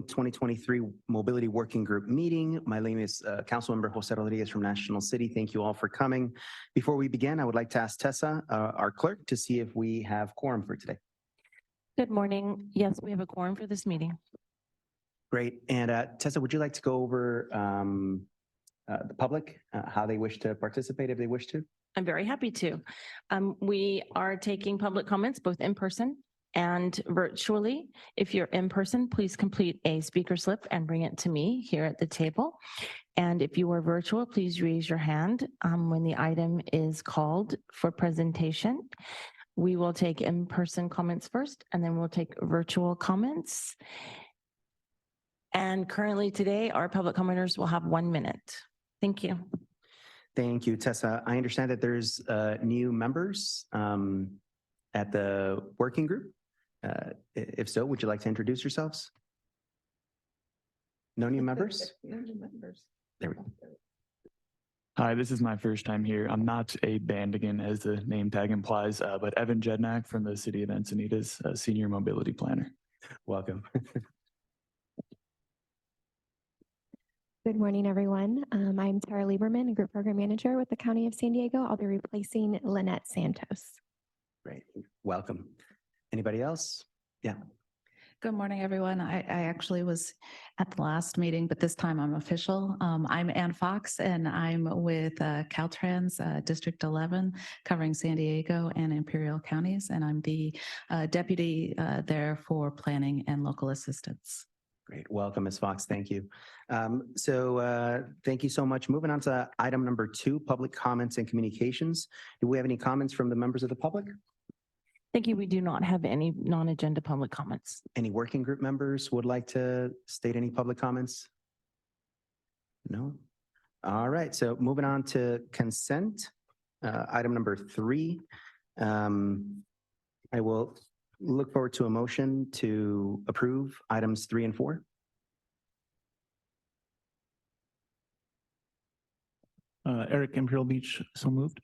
2023 Mobility Working Group meeting. My name is Councilmember Jose Rodriguez from National City. Thank you all for coming. Before we begin, I would like to ask Tessa, our clerk, to see if we have quorum for today. Good morning. Yes, we have a quorum for this meeting. Great. And Tessa, would you like to go over the public, how they wish to participate if they wish to? I'm very happy to. We are taking public comments both in person and virtually. If you're in person, please complete a speaker slip and bring it to me here at the table. And if you are virtual, please raise your hand when the item is called for presentation. We will take in-person comments first, and then we'll take virtual comments. And currently today, our public commenters will have 1 minute. Thank you. Thank you, Tessa. I understand that there's new members at the working group. If so, would you like to introduce yourselves? No new members? No new members. There we go. Hi, this is my first time here. I'm not a Bandigan, as the name tag implies, but Evan Jednak from the City of Encinitas, Senior Mobility Planner. Welcome. Good morning, everyone. I'm Tara Lieberman, a Group Program Manager with the County of San Diego. I'll be replacing Lynette Santos. Great. Welcome. Anybody else? Yeah. Good morning, everyone. I actually was at the last meeting, but this time I'm official. I'm Ann Fox, and I'm with Caltrans District 11, covering San Diego and Imperial counties, and I'm the deputy there for planning and local assistance. Great. Welcome, Ms. Fox. Thank you. Thank you so much. Moving on to item number 2, public comments and communications. Do we have any comments from the members of the public? Thank you. We do not have any non-agenda public comments. Any working group members would like to state any public comments? No? All right. So moving on to consent, item number 3. I will look forward to a motion to approve items 3 and 4. Eric, Imperial Beach, so moved.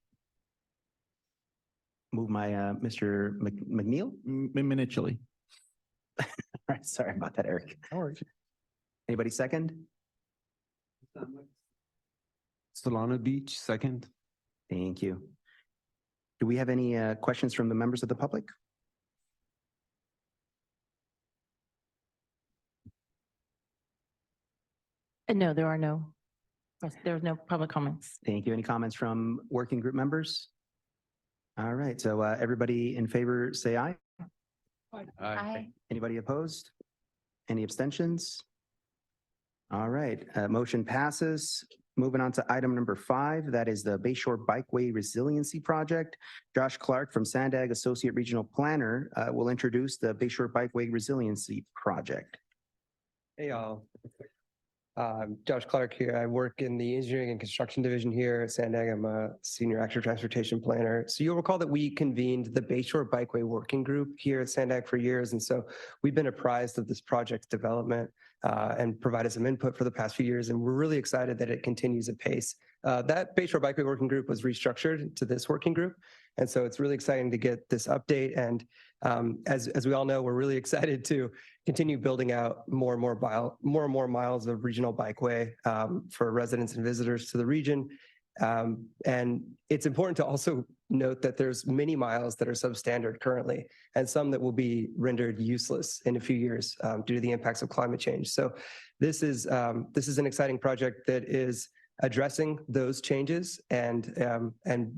Move my Mr. McNeil. Minichili. All right, sorry about that, Eric. No worries. Anybody second? Solana Beach, second. Thank you. Do we have any questions from the members of the public? No, there are no. Yes, there's no public comments. Thank you. Any comments from working group members? All right, so everybody in favor, say aye. Aye. Anybody opposed? Any abstentions? All right, motion passes. Moving on to item number 5, that is the Bayshore Bikeway Resiliency Project. Josh Clark from SANDAG, Associate Regional Planner, will introduce the Bayshore Bikeway Resiliency Project. Hey, y'all. Josh Clark here. I work in the engineering and construction division here at SANDAG. I'm a senior active transportation planner. So you'll recall that we convened the Bayshore Bikeway Working Group here at SANDAG for years. And so we've been apprised of this project's development and provided some input for the past few years. And we're really excited that it continues at pace. That Bayshore Bikeway Working Group was restructured to this working group. And so it's really exciting to get this update. And as we all know, we're really excited to continue building out more and more miles of regional bikeway for residents and visitors to the region. And it's important to also note that there's many miles that are substandard currently, and some that will be rendered useless in a few years due to the impacts of climate change. So this is an exciting project that is addressing those changes, and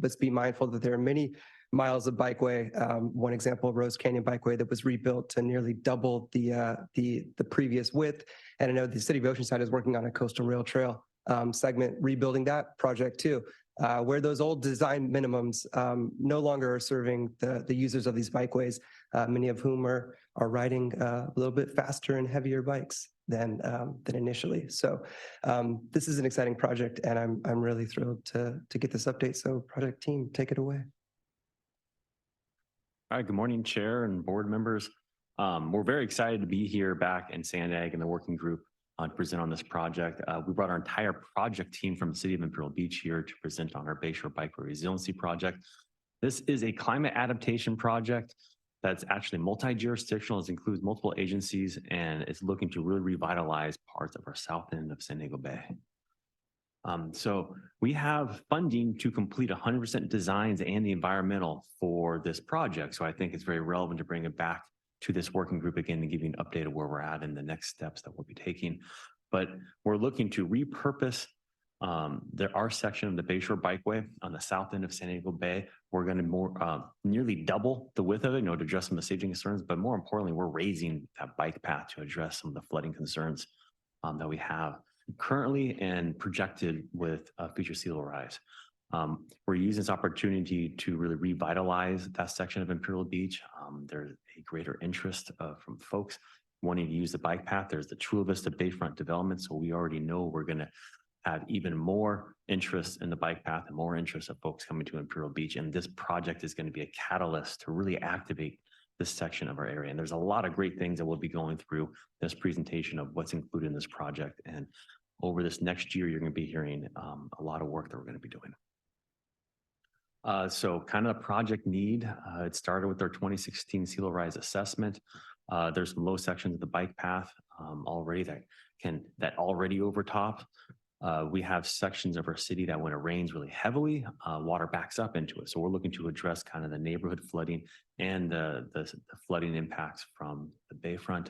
let's be mindful that there are many miles of bikeway. One example, Rose Canyon Bikeway, that was rebuilt to nearly double the previous width. And I know the City of Oceanside is working on a coastal rail trail segment, rebuilding that project too, where those old design minimums no longer are serving the users of these bikeways, many of whom are riding a little bit faster and heavier bikes than initially. So this is an exciting project, and I'm really thrilled to get this update. So project team, take it away. All right, good morning, Chair and board members. We're very excited to be here back in SANDAG and the working group to present on this project. We brought our entire project team from the City of Imperial Beach here to present on our Bayshore Bikeway Resiliency Project. This is a climate adaptation project that's actually multi-jurisdictional. It includes multiple agencies, and it's looking to really revitalize parts of our south end of San Diego Bay. So we have funding to complete 100% designs and the environmental for this project. So I think it's very relevant to bring it back to this working group again and give you an update of where we're at and the next steps that we'll be taking. But we're looking to repurpose our section of the Bayshore Bikeway on the south end of San Diego Bay. We're going to nearly double the width of it, to address some of the safety concerns, but more importantly, we're raising that bike path to address some of the flooding concerns that we have currently and projected with future sea level rise. We're using this opportunity to really revitalize that section of Imperial Beach. There's a greater interest from folks wanting to use the bike path. There's the Chula Vista Bayfront development, so we already know we're going to have even more interest in the bike path and more interest of folks coming to Imperial Beach. And this project is going to be a catalyst to really activate this section of our area. And there's a lot of great things that we'll be going through this presentation of what's included in this project. And over this next year, you're going to be hearing a lot of work that we're going to be doing. So kind of the project need, it started with our 2016 sea level rise assessment. There's some low sections of the bike path already that already overtop. We have sections of our city that when it rains really heavily, water backs up into it. So we're looking to address kind of the neighborhood flooding and the flooding impacts from the bayfront.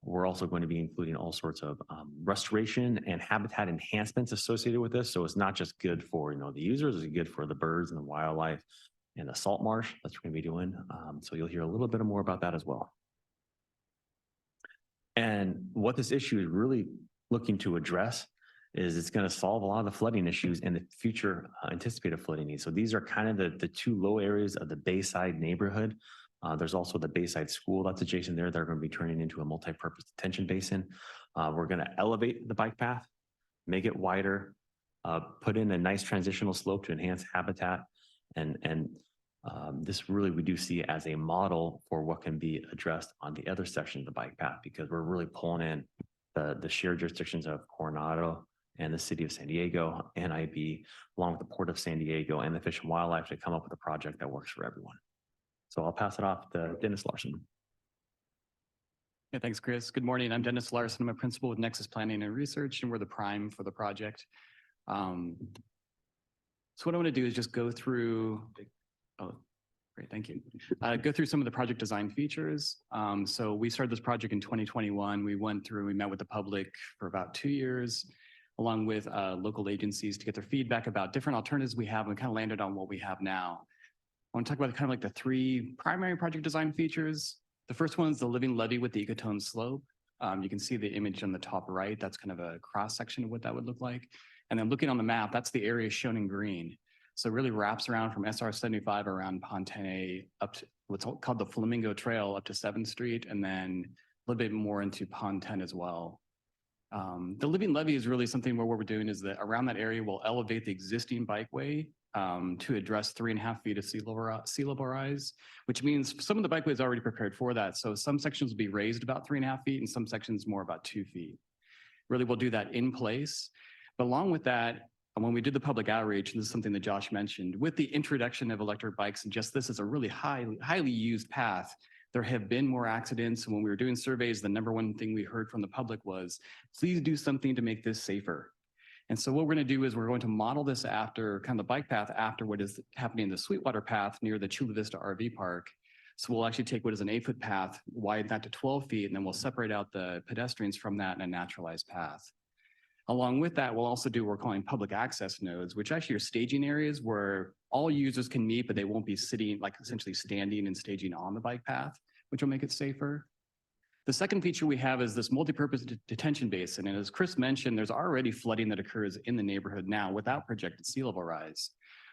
We're also going to be including all sorts of restoration and habitat enhancements associated with this. So it's not just good for the users, it's good for the birds and the wildlife and the salt marsh that's we're going to be doing. So you'll hear a little bit more about that as well. And what this issue is really looking to address is it's going to solve a lot of the flooding issues and the future anticipated flooding needs. So these are kind of the two low areas of the Bayside neighborhood. There's also the Bayside School that's adjacent there. They're going to be turning into a multi-purpose detention basin. We're going to elevate the bike path, make it wider, put in a nice transitional slope to enhance habitat. And this really we do see as a model for what can be addressed on the other section of the bike path, because we're really pulling in the shared jurisdictions of Coronado and the city of San Diego, NIB, along with the Port of San Diego and the Fish and Wildlife to come up with a project that works for everyone. So I'll pass it off to Dennis Larson. Yeah, thanks, Chris. Good morning. I'm Dennis Larson. I'm a principal with Nexus Planning and Research, and we're the prime for the project. So what I want to do is just go through, oh, great, thank you. Go through some of the project design features. So we started this project in 2021. We met with the public for about 2 years, along with local agencies to get their feedback about different alternatives we have, and we kind of landed on what we have now. I want to talk about kind of like the three primary project design features. The first one is the living levee with the ecotone slope. You can see the image on the top right. That's kind of a cross section of what that would look like. And then looking on the map, that's the area shown in green. So it really wraps around from SR 75 around Pontene up to what's called the Flamingo Trail up to 7th Street, and then a little bit more into Pond 10 as well. The living levee is really something where what we're doing is that around that area, we'll elevate the existing bikeway to address 3.5 feet of sea level rise, which means some of the bikeway is already prepared for that. So some sections will be raised about 3.5 feet and some sections more about 2 feet. Really, we'll do that in place. But along with that, when we did the public outreach, and this is something that Josh mentioned, with the introduction of electric bikes and just this is a really highly used path, there have been more accidents. When we were doing surveys, the number one thing we heard from the public was, please do something to make this safer. And so what we're going to do is we're going to model this after kind of the bike path after what is happening in the Sweetwater path near the Chula Vista RV park. So we'll actually take what is an 8-foot path, widen that to 12 feet, and then we'll separate out the pedestrians from that in a naturalized path. Along with that, we'll also do what we're calling public access nodes, which actually are staging areas where all users can meet, but they won't be sitting, like essentially standing and staging on the bike path, which will make it safer. The second feature we have is this multi-purpose detention basin. And as Chris mentioned, there's already flooding that occurs in the neighborhood now without projected sea level rise.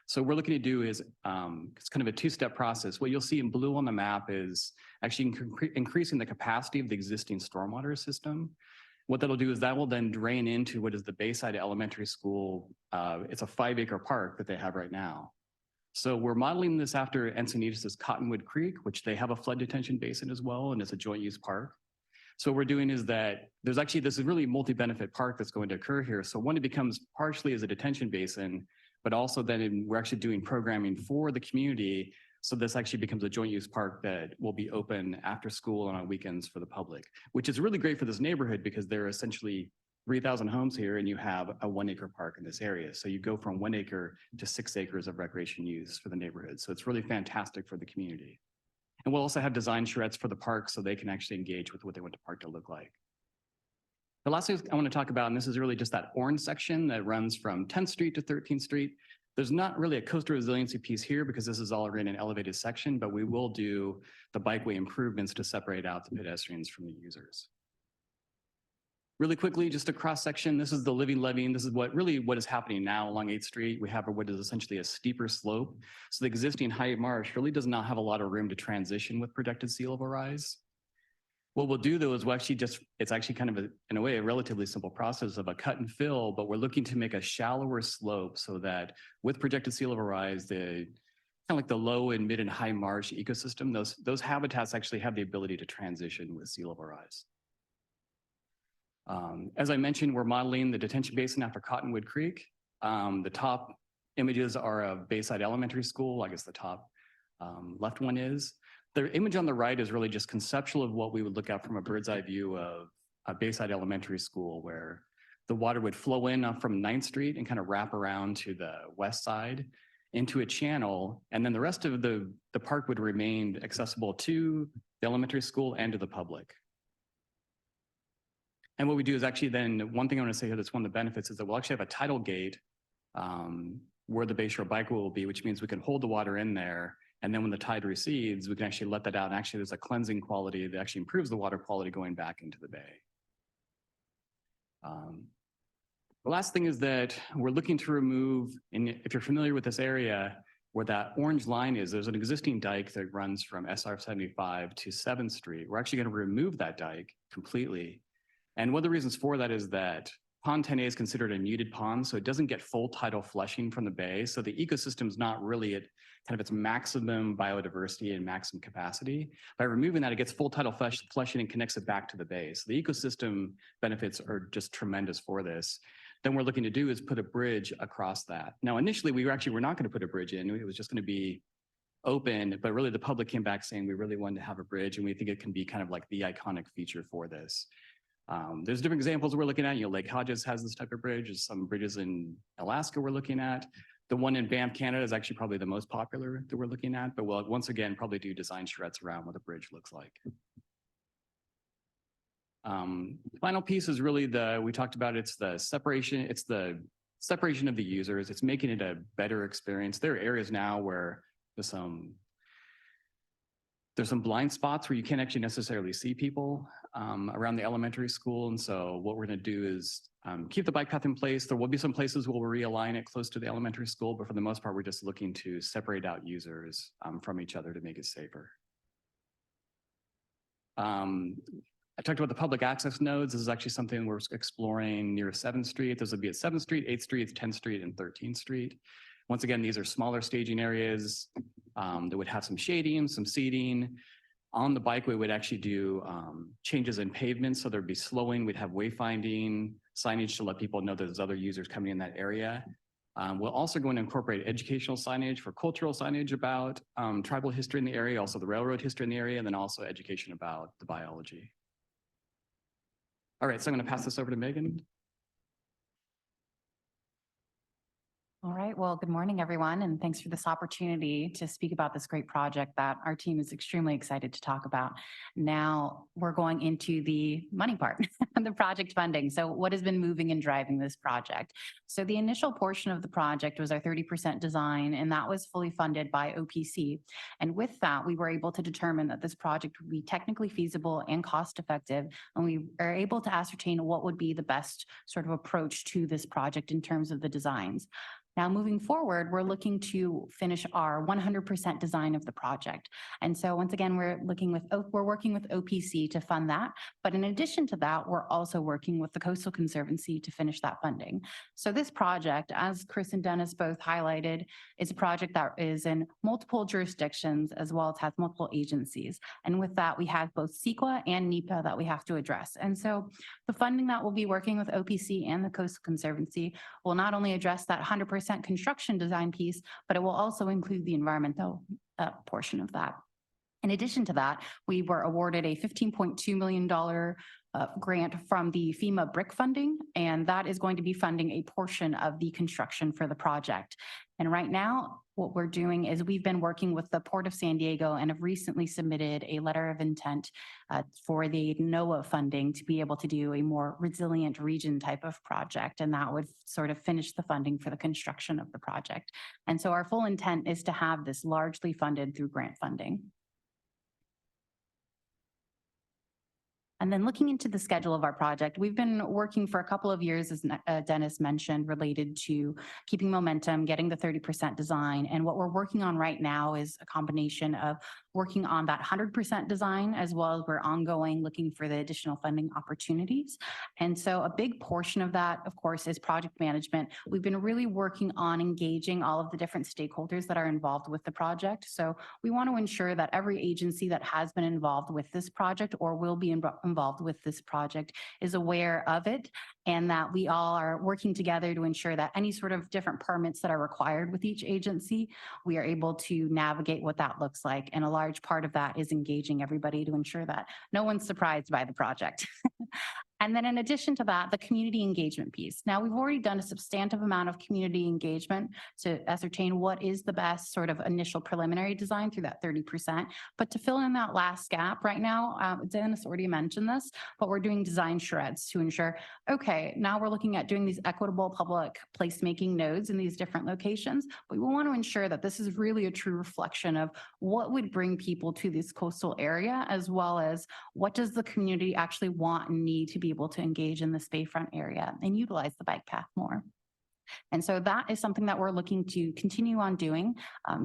So what we're looking to do is it's kind of a two-step process. What you'll see in blue on the map is actually increasing the capacity of the existing stormwater system. What that'll do is that will then drain into what is the Bayside Elementary School. It's a 5-acre park that they have right now. So we're modeling this after Encinitas' Cottonwood Creek, which they have a flood detention basin as well, and it's a joint use park. So what we're doing is that this is really a multi-benefit park that's going to occur here. So one, it becomes partially as a detention basin, but also then we're actually doing programming for the community So this actually becomes a joint use park that will be open after school and on weekends for the public, which is really great for this neighborhood because there are essentially 3,000 homes here and you have a 1 acre park in this area. So you go from 1 acre to 6 acres of recreation use for the neighborhood. So it's really fantastic for the community. And we'll also have design charrettes for the park so they can actually engage with what they want the park to look like. The last thing I want to talk about, and this is really just that orange section that runs from 10th Street to 13th Street. There's not really a coastal resiliency piece here because this is all in an elevated section, but we will do the bikeway improvements to separate out the pedestrians from the users. Really quickly, just a cross section. This is the living levee. This is what is happening now along 8th Street. We have what is essentially a steeper slope. So the existing high marsh really does not have a lot of room to transition with projected sea level rise. What we'll do though is it's actually kind of in a way, a relatively simple process of a cut and fill, but we're looking to make a shallower slope so that with projected sea level rise, kind of like the low and mid and high marsh ecosystem, those habitats actually have the ability to transition with sea level rise. As I mentioned, we're modeling the detention basin after Cottonwood Creek. The top images are of Bayside Elementary School. I guess the top left one is. The image on the right is really just conceptual of what we would look at from a bird's eye view of a Bayside Elementary School, where the water would flow in from 9th Street and kind of wrap around to the west side into a channel. And then the rest of the park would remain accessible to the elementary school and to the public. And what we do is actually then, one thing I want to say here that's one of the benefits is that we'll actually have a tidal gate where the Bayshore Bikeway will be, which means we can hold the water in there. And then when the tide recedes, we can actually let that out. And actually there's a cleansing quality that actually improves the water quality going back into the bay. The last thing is that we're looking to remove, and if you're familiar with this area, where that orange line is, there's an existing dike that runs from SR 75 to 7th Street. We're actually going to remove that dike completely. And one of the reasons for that is that Pond 10A is considered a muted pond, so it doesn't get full tidal flushing from the bay. So the ecosystem is not really at kind of its maximum biodiversity and maximum capacity. By removing that, it gets full tidal flushing and connects it back to the bay. So the ecosystem benefits are just tremendous for this. Then what we're looking to do is put a bridge across that. Now, initially, we were not going to put a bridge in. It was just going to be open, but really the public came back saying we really wanted to have a bridge, and we think it can be kind of like the iconic feature for this. There's different examples we're looking at. Lake Hodges has this type of bridge. There's some bridges in Alaska we're looking at. The one in Banff, Canada is actually probably the most popular that we're looking at, but we'll once again probably do design charrettes around what the bridge looks like. Final piece is really we talked about it's the separation of the users. It's making it a better experience. There are areas now where there's some blind spots where you can't actually necessarily see people around the elementary school. And so what we're going to do is keep the bike path in place. There will be some places where we'll realign it close to the elementary school, but for the most part, we're just looking to separate out users from each other to make it safer. I talked about the public access nodes. This is actually something we're exploring near 7th Street. This would be at 7th Street, 8th Street, 10th Street, and 13th Street. Once again, these are smaller staging areas that would have some shading, some seating. On the bikeway, we'd actually do changes in pavement. So there'd be slowing. We'd have wayfinding, signage to let people know there's other users coming in that area. We'll also go and incorporate educational signage for cultural signage about tribal history in the area, also the railroad history in the area, and then also education about the biology. All right, so I'm going to pass this over to Megan. All right, well, good morning, everyone, and thanks for this opportunity to speak about this great project that our team is extremely excited to talk about. Now we're going into the money part, the project funding. So what has been moving and driving this project? So the initial portion of the project was our 30% design, and that was fully funded by OPC. And with that, we were able to determine that this project would be technically feasible and cost effective, and we are able to ascertain what would be the best sort of approach to this project in terms of the designs. Now, moving forward, we're looking to finish our 100% design of the project. And so once again, we're working with OPC to fund that. But in addition to that, we're also working with the Coastal Conservancy to finish that funding. So this project, as Chris and Dennis both highlighted, is a project that is in multiple jurisdictions as well as has multiple agencies. And with that, we have both CEQA and NEPA that we have to address. And so the funding that we'll be working with OPC and the Coastal Conservancy will not only address that 100% 100% construction design piece, but it will also include the environmental portion of that. In addition to that, we were awarded a $15.2 million grant from the FEMA BRIC funding, and that is going to be funding a portion of the construction for the project. And right now, what we're doing is we've been working with the Port of San Diego and have recently submitted a letter of intent for the NOAA funding to be able to do a more resilient region type of project. And that would sort of finish the funding for the construction of the project. And so our full intent is to have this largely funded through grant funding. And then looking into the schedule of our project, we've been working for a couple of years, as Dennis mentioned, related to keeping momentum, getting the 30% design. And what we're working on right now is a combination of working on that 100% design, as well as we're ongoing looking for the additional funding opportunities. And so a big portion of that, of course, is project management. We've been really working on engaging all of the different stakeholders that are involved with the project. So we want to ensure that every agency that has been involved with this project or will be involved with this project is aware of it, and that we all are working together to ensure that any sort of different permits that are required with each agency, we are able to navigate what that looks like. And a large part of that is engaging everybody to ensure that no one's surprised by the project. And then in addition to that, the community engagement piece. Now, we've already done a substantive amount of community engagement to ascertain what is the best sort of initial preliminary design through that 30%. But to fill in that last gap right now, Dennis already mentioned this, but we're doing design shreds to ensure, okay, now we're looking at doing these equitable public placemaking nodes in these different locations. But we want to ensure that this is really a true reflection of what would bring people to this coastal area, as well as what does the community actually want and need to be able to engage in this bayfront area and utilize the bike path more. And so that is something that we're looking to continue on doing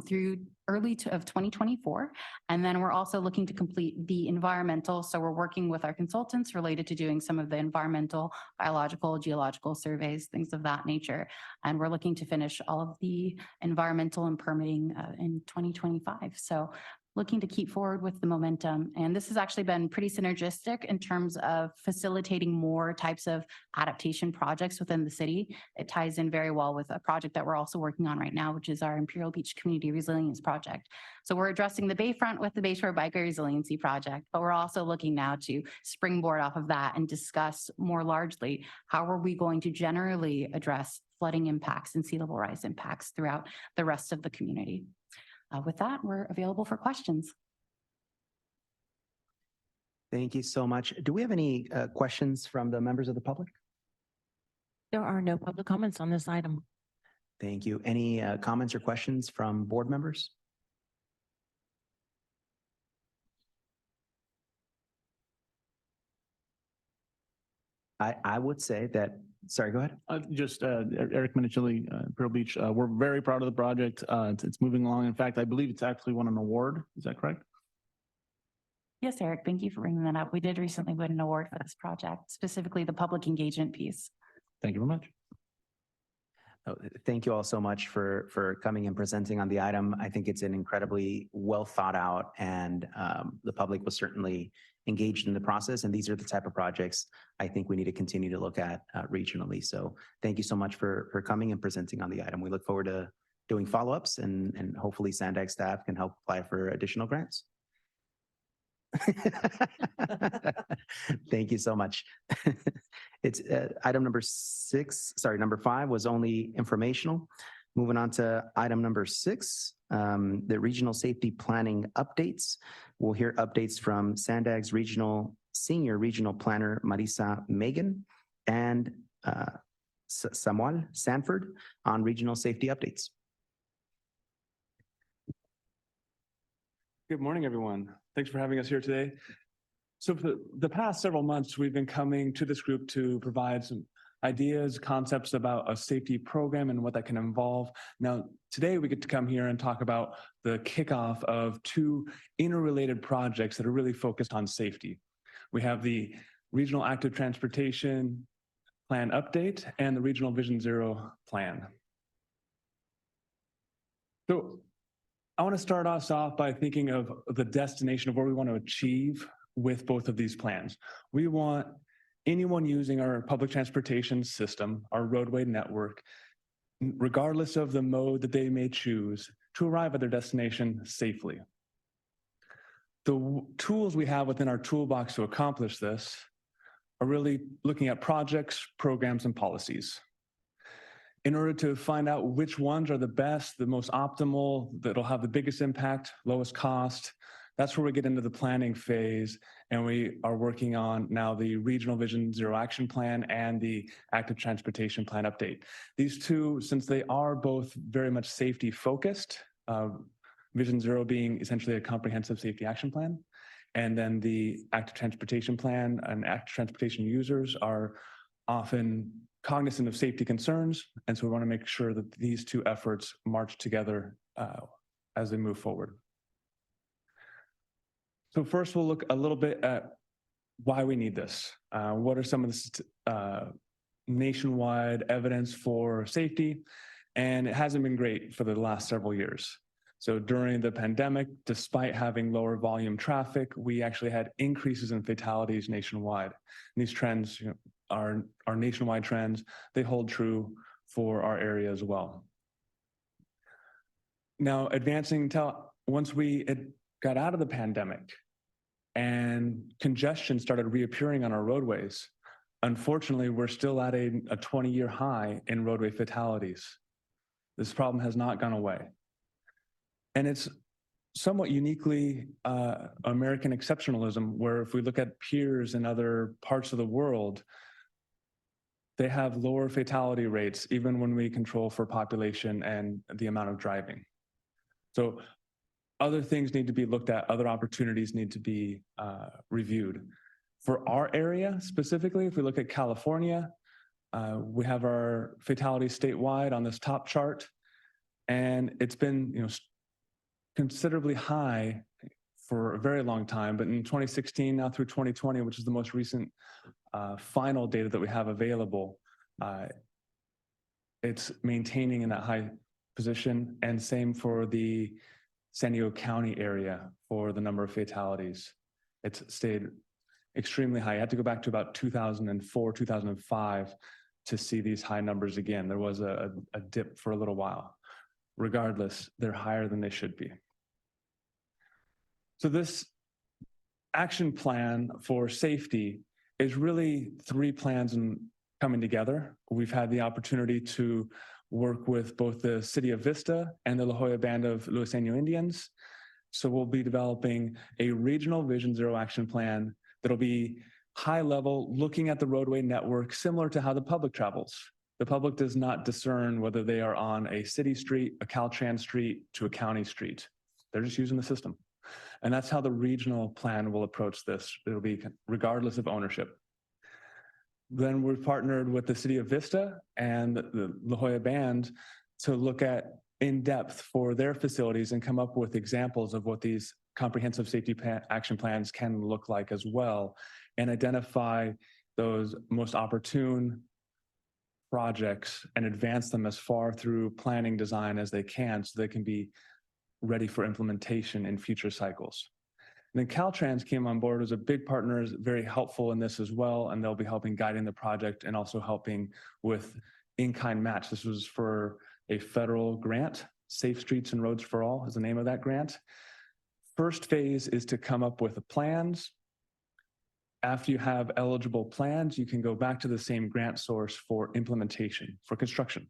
through early of 2024. And then we're also looking to complete the environmental. So we're working with our consultants related to doing some of the environmental, biological, geological surveys, things of that nature. And we're looking to finish all of the environmental and permitting in 2025. So looking to keep forward with the momentum. And this has actually been pretty synergistic in terms of facilitating more types of adaptation projects within the city. It ties in very well with a project that we're also working on right now, which is our Imperial Beach Community Resilience Project. So we're addressing the Bayfront with the Bayshore Biker Resiliency Project, but we're also looking now to springboard off of that and discuss more largely how are we going to generally address flooding impacts and sea level rise impacts throughout the rest of the community. With that, we're available for questions. Thank you so much. Do we have any questions from the members of the public? There are no public comments on this item. Thank you. Any comments or questions from board members? I would say that, sorry, go ahead. Eric Minichilli, Imperial Beach. We're very proud of the project. It's moving along. In fact, I believe it's actually won an award. Is that correct? Yes, Eric, thank you for bringing that up. We did recently win an award for this project, specifically the public engagement piece. Thank you very much. Oh, thank you all so much for coming and presenting on the item. I think it's an incredibly well thought out, and the public was certainly engaged in the process. And these are the type of projects I think we need to continue to look at regionally. So thank you so much for coming and presenting on the item. We look forward to doing follow-ups, and hopefully SANDAG staff can help apply for additional grants. Thank you so much. It's item number 5 was only informational. Moving on to item number 6, the regional safety planning updates. We'll hear updates from SANDAG's senior regional planner, Marisa Megan, and Samuel Sanford on regional safety updates. Good morning, everyone. Thanks for having us here today. So for the past several months, we've been coming to this group to provide some ideas, concepts about a safety program and what that can involve. Now, today we get to come here and talk about the kickoff of 2 interrelated projects that are really focused on safety. We have the Regional Active Transportation Plan Update and the Regional Vision Zero Plan. So I want to start us off by thinking of the destination of where we want to achieve with both of these plans. We want anyone using our public transportation system, our roadway network, regardless of the mode that they may choose, to arrive at their destination safely. The tools we have within our toolbox to accomplish this are really looking at projects, programs, and policies. In order to find out which ones are the best, the most optimal, that'll have the biggest impact, lowest cost, that's where we get into the planning phase, and we are working on now the Regional Vision Zero Action Plan and the Active Transportation Plan update. These two, since they are both very much safety focused, Vision Zero being essentially a comprehensive safety action plan, and then the Active Transportation Plan and active transportation users are often cognizant of safety concerns, and so we want to make sure that these two efforts march together as they move forward. So first, we'll look a little bit at why we need this. What are some of the nationwide evidence for safety? And it hasn't been great for the last several years. So during the pandemic, despite having lower volume traffic, we actually had increases in fatalities nationwide. And these trends are nationwide trends. They hold true for our area as well. Now, advancing once we got out of the pandemic and congestion started reappearing on our roadways, unfortunately, we're still at a 20-year high in roadway fatalities. This problem has not gone away. And it's somewhat uniquely American exceptionalism, where if we look at peers in other parts of the world, they have lower fatality rates, even when we control for population and the amount of driving. So other things need to be looked at, other opportunities need to be reviewed. For our area specifically, if we look at California, we have our fatalities statewide on this top chart, and it's been considerably high for a very long time, but in 2016 now through 2020, which is the most recent final data that we have available, it's maintaining in that high position, and same for the San Diego County area for the number of fatalities. It's stayed extremely high. I had to go back to about 2004, 2005 to see these high numbers again. There was a dip for a little while. Regardless, they're higher than they should be. So this action plan for safety is really three plans coming together. We've had the opportunity to work with both the City of Vista and the La Jolla Band of Luiseño Indians. So we'll be developing a regional Vision Zero action plan that'll be high level, looking at the roadway network, similar to how the public travels. The public does not discern whether they are on a city street, a Caltrans street, to a county street. They're just using the system. And that's how the regional plan will approach this. It'll be regardless of ownership. Then we've partnered with the City of Vista and the La Jolla Band to look at in depth for their facilities and come up with examples of what these comprehensive safety action plans can look like as well, and identify those most opportune projects and advance them as far through planning design as they can, so they can be ready for implementation in future cycles. And then Caltrans came on board as a big partner, is very helpful in this as well, and they'll be helping guiding the project and also helping with in-kind match. This was for a federal grant. Safe Streets and Roads for All is the name of that grant. First phase is to come up with the plans. After you have eligible plans, you can go back to the same grant source for implementation, for construction.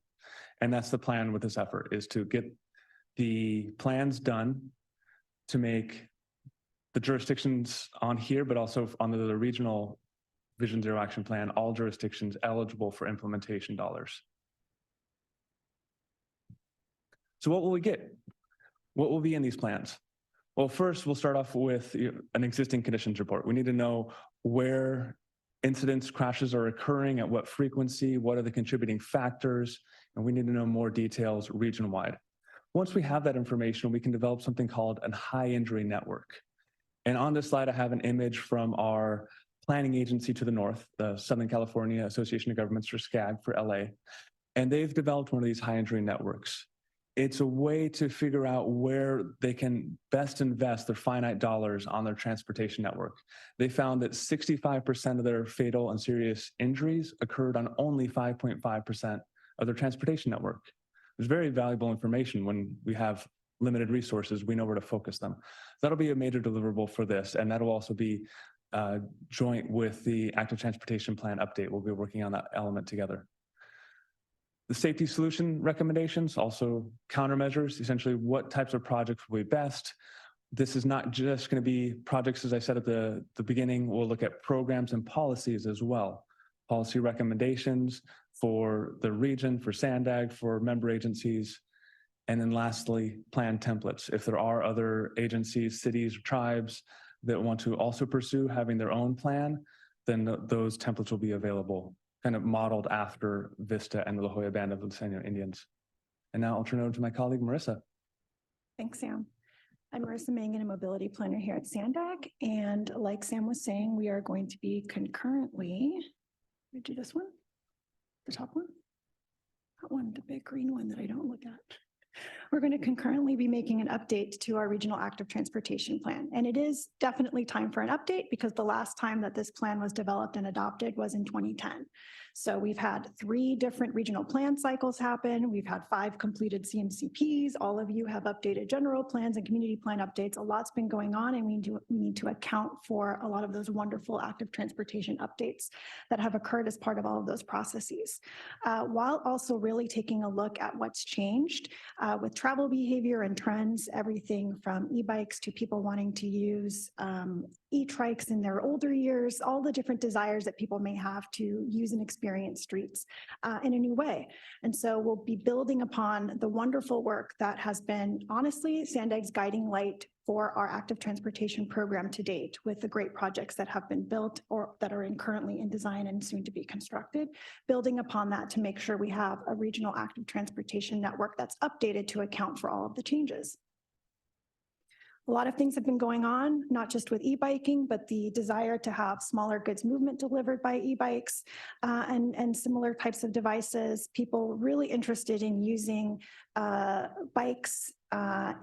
And that's the plan with this effort, is to get the plans done to make the jurisdictions on here, but also on the regional Vision Zero action plan, all jurisdictions eligible for implementation dollars. So what will we get? What will be in these plans? Well, first, we'll start off with an existing conditions report. We need to know where incidents, crashes are occurring, at what frequency, what are the contributing factors, and we need to know more details region-wide. Once we have that information, we can develop something called a high injury network. And on this slide, I have an image from our planning agency to the north, the Southern California Association of Governments, for SCAG, for LA. And they've developed one of these high injury networks. It's a way to figure out where they can best invest their finite dollars on their transportation network. They found that 65% of their fatal and serious injuries occurred on only 5.5% of their transportation network. It's very valuable information when we have limited resources, we know where to focus them. That'll be a major deliverable for this, and that'll also be joint with the active transportation plan update. We'll be working on that element together. The safety solution recommendations, also countermeasures, essentially what types of projects will be best. This is not just going to be projects, as I said at the beginning, we'll look at programs and policies as well. Policy recommendations for the region, for SANDAG, for member agencies. And then lastly, plan templates. If there are other agencies, cities, tribes that want to also pursue having their own plan, then those templates will be available, kind of modeled after Vista and the La Jolla Band of the Lusitano Indians. And now I'll turn it over to my colleague, Marissa. Thanks, Sam. I'm Marissa Mangan, a mobility planner here at SANDAG. And like Sam was saying, we are going to be concurrently, we do this one, the top one, that one, the big green one that I don't look at. We're going to concurrently be making an update to our regional active transportation plan. And it is definitely time for an update because the last time that this plan was developed and adopted was in 2010. So we've had 3 different regional plan cycles happen. We've had 5 completed CMCPs. All of you have updated general plans and community plan updates. A lot's been going on, and we need to account for a lot of those wonderful active transportation updates that have occurred as part of all of those processes. While also really taking a look at what's changed with travel behavior and trends, everything from e-bikes to people wanting to use e-trikes in their older years, all the different desires that people may have to use and experience streets in a new way. And so we'll be building upon the wonderful work that has been, honestly, SANDAG's guiding light for our active transportation program to date, with the great projects that have been built or that are currently in design and soon to be constructed, building upon that to make sure we have a regional active transportation network that's updated to account for all of the changes. A lot of things have been going on, not just with e-biking, but the desire to have smaller goods movement delivered by e-bikes and similar types of devices. People really interested in using bikes,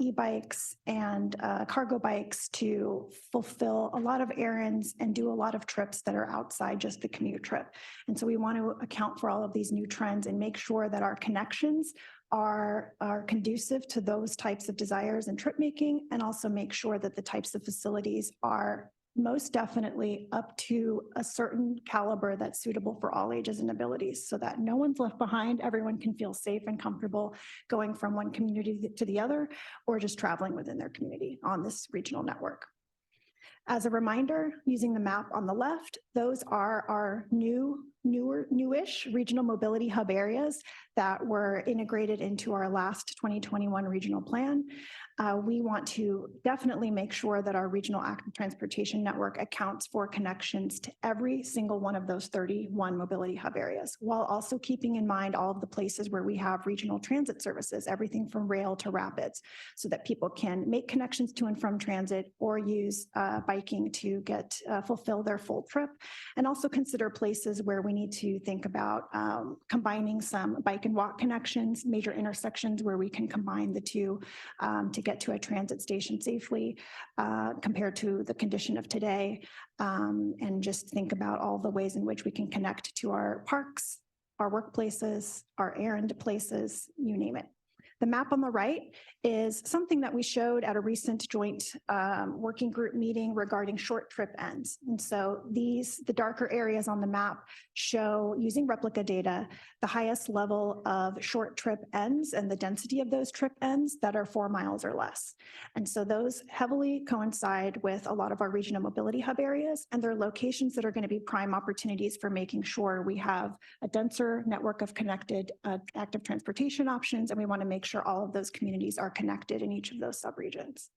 e-bikes, and cargo bikes to fulfill a lot of errands and do a lot of trips that are outside just the commute trip. And so we want to account for all of these new trends and make sure that our connections are conducive to those types of desires and trip making, and also make sure that the types of facilities are most definitely up to a certain caliber that's suitable for all ages and abilities, so that no one's left behind. Everyone can feel safe and comfortable going from one community to the other, or just traveling within their community on this regional network. As a reminder, using the map on the left, those are our newish regional mobility hub areas that were integrated into our last 2021 regional plan. We want to definitely make sure that our regional active transportation network accounts for connections to every single one of those 31 mobility hub areas, while also keeping in mind all of the places where we have regional transit services, everything from rail to rapids, so that people can make connections to and from transit or use biking to fulfill their full trip, and also consider places where we need to think about combining some bike and walk connections, major intersections where we can combine the two to get to a transit station safely compared to the condition of today, and just think about all the ways in which we can connect to our parks, our workplaces, our errand places, you name it. The map on the right is something that we showed at a recent joint working group meeting regarding short trip ends. And so the darker areas on the map show, using replica data, the highest level of short trip ends and the density of those trip ends that are 4 miles or less. And so those heavily coincide with a lot of our regional mobility hub areas, and they're locations that are going to be prime opportunities for making sure we have a denser network of connected active transportation options, and we want to make sure all of those communities are connected in each of those subregions.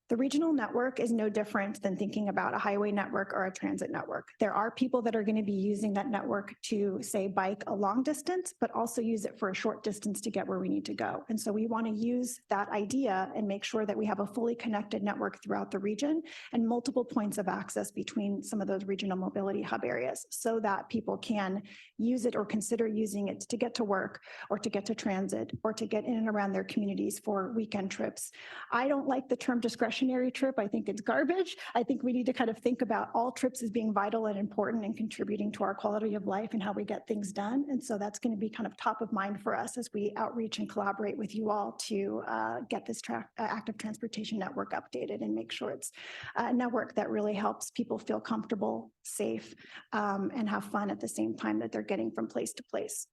The regional network is no different than thinking about a highway network or a transit network. There are people that are going to be using that network to, say, bike a long distance, but also use it for a short distance to get where we need to go. And so we want to use that idea and make sure that we have a fully connected network throughout the region and multiple points of access between some of those regional mobility hub areas, so that people can use it or consider using it to get to work or to get to transit or to get in and around their communities for weekend trips. I don't like the term discretionary discretionary trip. I think it's garbage. I think we need to kind of think about all trips as being vital and important and contributing to our quality of life and how we get things done. And so that's going to be kind of top of mind for us as we outreach and collaborate with you all to get this active transportation network updated and make sure it's a network that really helps people feel comfortable, safe, and have fun at the same time that they're getting from place to place.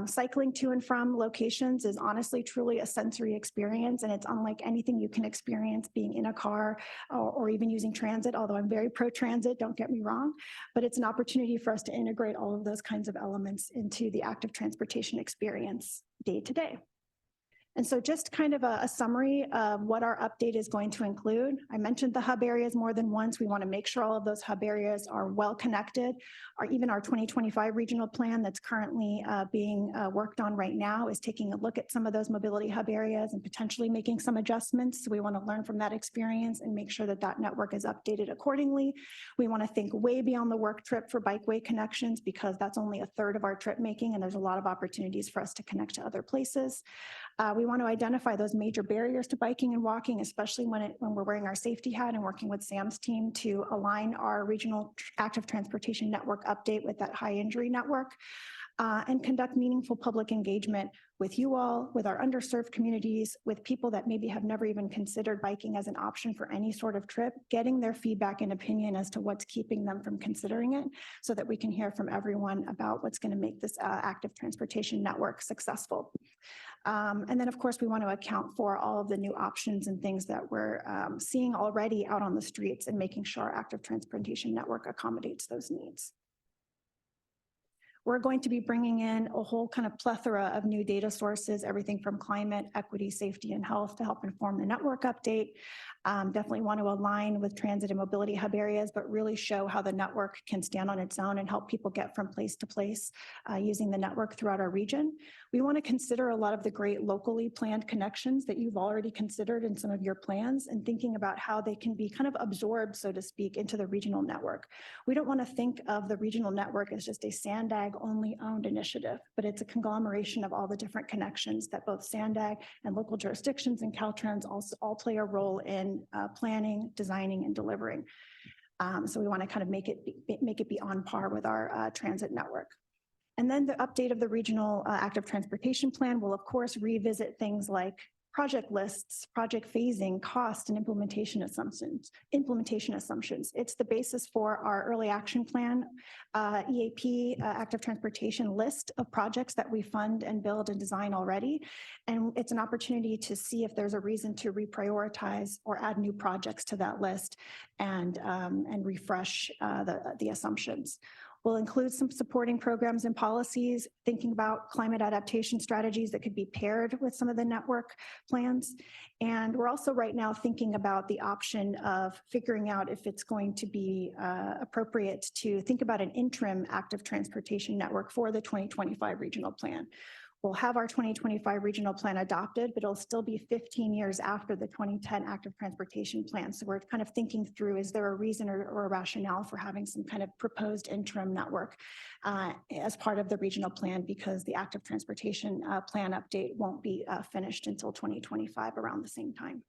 Cycling to and from locations is honestly, truly a sensory experience, and it's unlike anything you can experience being in a car or even using transit, although I'm very pro-transit, don't get me wrong, but it's an opportunity for us to integrate all of those kinds of elements into the active transportation experience day to day. And so just kind of a summary of what our update is going to include. I mentioned the hub areas more than once. We want to make sure all of those hub areas are well connected. Even our 2025 regional plan that's currently being worked on right now is taking a look at some of those mobility hub areas and potentially making some adjustments. So we want to learn from that experience and make sure that that network is updated accordingly. We want to think way beyond the work trip for bikeway connections because that's only a third of our trip making and there's a lot of opportunities for us to connect to other places. We want to identify those major barriers to biking and walking, especially when we're wearing our safety hat and working with Sam's team to align our regional active transportation network update with that high injury network. And conduct meaningful public engagement with you all, with our underserved communities, with people that maybe have never even considered biking as an option for any sort of trip, getting their feedback and opinion as to what's keeping them from considering it so that we can hear from everyone about what's going to make this active transportation network successful. And then, of course, we want to account for all of the new options and things that we're seeing already out on the streets and making sure our active transportation network accommodates those needs. We're going to be bringing in a whole kind of plethora of new data sources, everything from climate, equity, safety, and health to help inform the network update. Definitely want to align with transit and mobility hub areas, but really show how the network can stand on its own and help people get from place to place using the network throughout our region. We want to consider a lot of the great locally planned connections that you've already considered in some of your plans and thinking about how they can be kind of absorbed, so to speak, into the regional network. We don't want to think of the regional network as just a SANDAG only owned initiative, but it's a conglomeration of all the different connections that both SANDAG and local jurisdictions and Caltrans also all play a role in planning, designing, and delivering. So we want to kind of make it be on par with our transit network. And then the update of the regional active transportation plan will, of course, revisit things like project lists, project phasing, cost, and implementation assumptions. It's the basis for our early action plan, EAP, active transportation list of projects that we fund and build and design already. And it's an opportunity to see if there's a reason to reprioritize or add new projects to that list and refresh the assumptions. We'll include some supporting programs and policies, thinking about climate adaptation strategies that could be paired with some of the network plans. And we're also right now thinking about the option of figuring out if it's going to be appropriate to think about an interim active transportation network for the 2025 regional plan. We'll have our 2025 regional plan adopted, but it'll still be 15 years after the 2010 active transportation plan. So we're kind of thinking through, is there a reason or a rationale for having some kind of proposed interim network as part of the regional plan, because the active transportation plan update won't be finished until 2025 around the same time.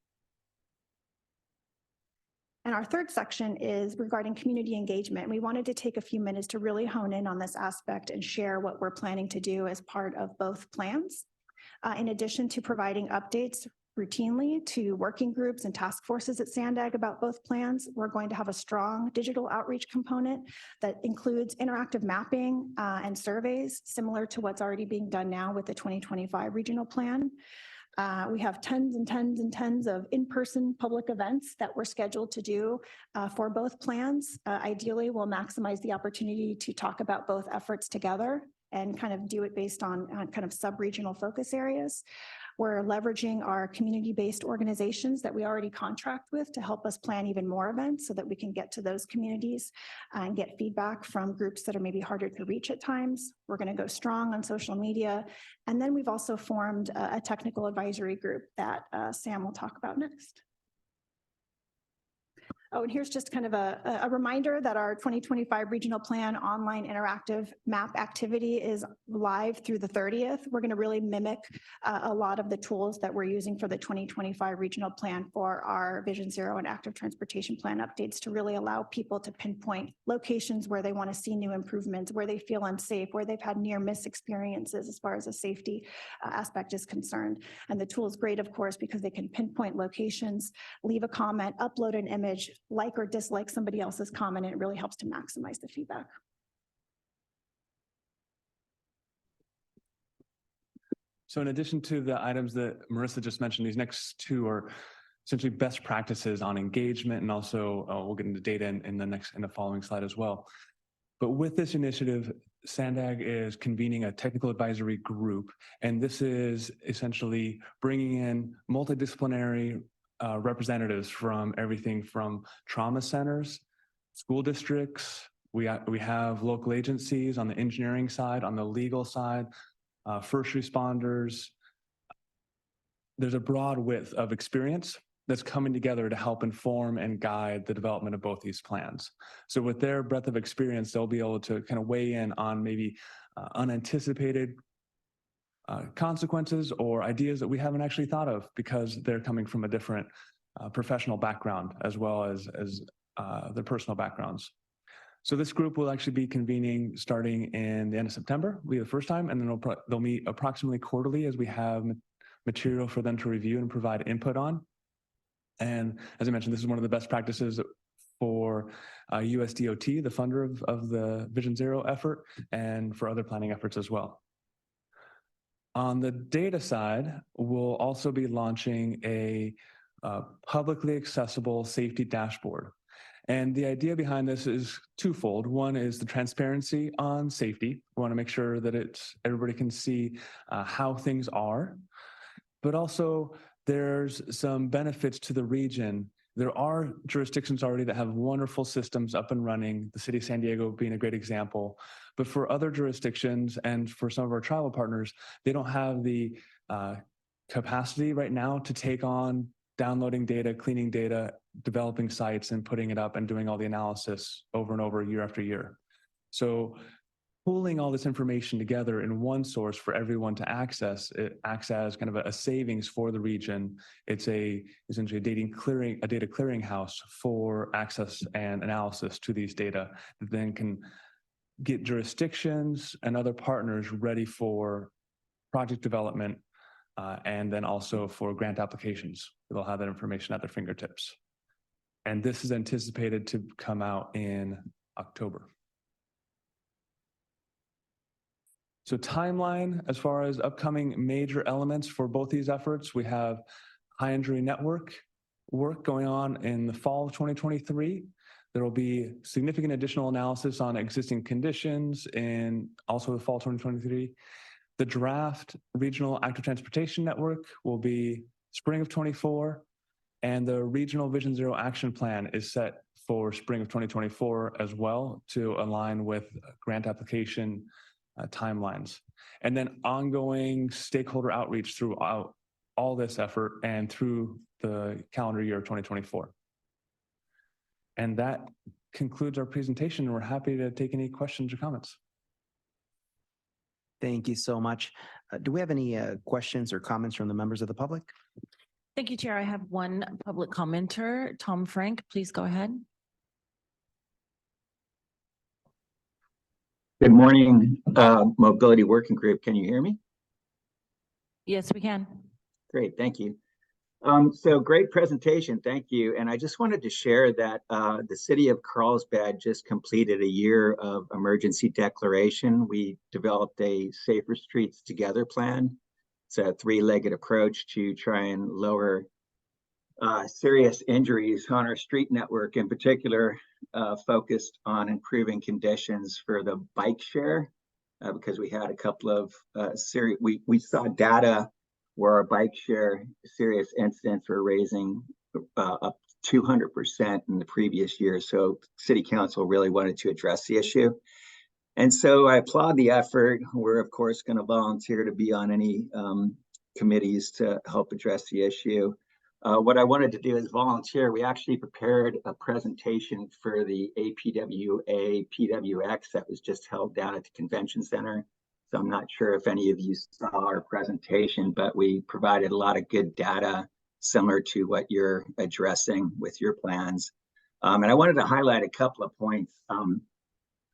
And our third section is regarding community engagement. We wanted to take a few minutes to really hone in on this aspect and share what we're planning to do as part of both plans. In addition to providing updates routinely to working groups and task forces at SANDAG about both plans, we're going to have a strong digital outreach component that includes interactive mapping and surveys, similar to what's already being done now with the 2025 regional plan. We have tons and tons and tons of in-person public events that we're scheduled to do for both plans. Ideally, we'll maximize the opportunity to talk about both efforts together and kind of do it based on kind of sub-regional focus areas. We're leveraging our community-based organizations that we already contract with to help us plan even more events so that we can get to those communities and get feedback from groups that are maybe harder to reach at times. We're going to go strong on social media. And then we've also formed a technical advisory group that Sam will talk about next. Oh, and here's just kind of a reminder that our 2025 regional plan online interactive map activity is live through the 30th. We're going to really mimic a lot of the tools that we're using for the 2025 regional plan for our Vision Zero and active transportation plan updates to really allow people to pinpoint locations where they want to see new improvements, where they feel unsafe, where they've had near miss experiences as far as a safety aspect is concerned. And the tool is great, of course, because they can pinpoint locations, leave a comment, upload an image, like or dislike somebody else's comment, and it really helps to maximize the feedback. So in addition to the items that Marissa just mentioned, these next two are essentially best practices on engagement, and also we'll get into data in the following slide as well. But with this initiative, SANDAG is convening a technical advisory group, and this is essentially bringing in multidisciplinary representatives from everything from trauma centers, school districts. We have local agencies on the engineering side, on the legal side, first responders. There's a broad width of experience that's coming together to help inform and guide the development of both these plans. So with their breadth of experience, they'll be able to kind of weigh in on maybe unanticipated consequences or ideas that we haven't actually thought of, because they're coming from a different professional background as well as their personal backgrounds. So this group will actually be convening starting in the end of September, will be the first time, and then they'll meet approximately quarterly as we have material for them to review and provide input on. And as I mentioned, this is one of the best practices for USDOT, the funder of the Vision Zero effort, and for other planning efforts as well. On the data side, we'll also be launching a publicly accessible safety dashboard. And the idea behind this is twofold. One is the transparency on safety. We want to make sure that everybody can see how things are, but also there's some benefits to the region. There are jurisdictions already that have wonderful systems up and running, the city of San Diego being a great example. But for other jurisdictions and for some of our tribal partners, they don't have the capacity right now to take on downloading data, cleaning data, developing sites, and putting it up and doing all the analysis over and over year after year. So pooling all this information together in one source for everyone to access, it acts as kind of a savings for the region. It's essentially a data clearinghouse for access and analysis to these data that then can get jurisdictions and other partners ready for project development, and then also for grant applications. They'll have that information at their fingertips. And this is anticipated to come out in October. So timeline, as far as upcoming major elements for both these efforts, we have high injury network work going on in the fall of 2023. There will be significant additional analysis on existing conditions in also the fall 2023. The draft regional active transportation network will be spring of 24, and the regional Vision Zero action plan is set for spring of 2024 as well, to align with grant application timelines. And then ongoing stakeholder outreach throughout all this effort and through the calendar year of 2024. And that concludes our presentation. We're happy to take any questions or comments. Thank you so much. Do we have any questions or comments from the members of the public? Thank you, Chair. I have one public commenter, Tom Frank. Please go ahead. Good morning, Mobility Working Group. Can you hear me? Yes, we can. Great, thank you. So great presentation, thank you. And I just wanted to share that the city of Carlsbad just completed a year of emergency declaration. We developed a Safer Streets Together plan. It's a three-legged approach to try and lower serious injuries on our street network, in particular focused on improving conditions for the bike share, because we had a couple of we saw data where our bike share serious incidents were raising up 200% in the previous year. So City Council really wanted to address the issue. And so I applaud the effort. We're of course going to volunteer to be on any committees to help address the issue. What I wanted to do is volunteer. We actually prepared a presentation for the APWA PWX that was just held down at the convention center. So I'm not sure if any of you saw our presentation, but we provided a lot of good data similar to what you're addressing with your plans. And I wanted to highlight a couple of points.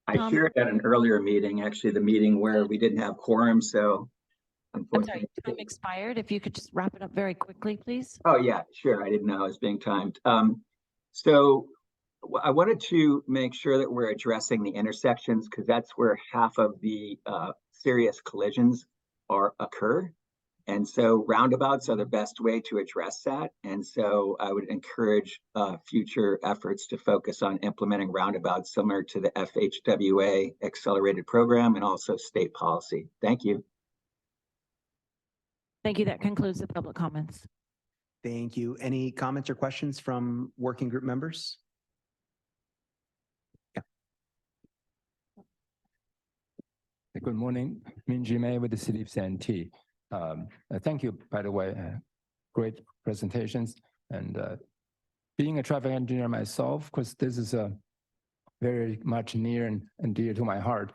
I shared at an earlier meeting, actually the meeting where we didn't have quorum, so I'm sorry, time expired. If you could just wrap it up very quickly, please. Oh, yeah, sure. I didn't know I was being timed. So I wanted to make sure that we're addressing the intersections because that's where half of the serious collisions occur. And so roundabouts are the best way to address that. And so I would encourage future efforts to focus on implementing roundabouts similar to the FHWA accelerated program and also state policy. Thank you. Thank you. That concludes the public comments. Thank you. Any comments or questions from working group members? Yeah. Good morning, Min with the City of Santee. Thank you, by the way, great presentations. And being a traffic engineer myself, because this is very much near and dear to my heart.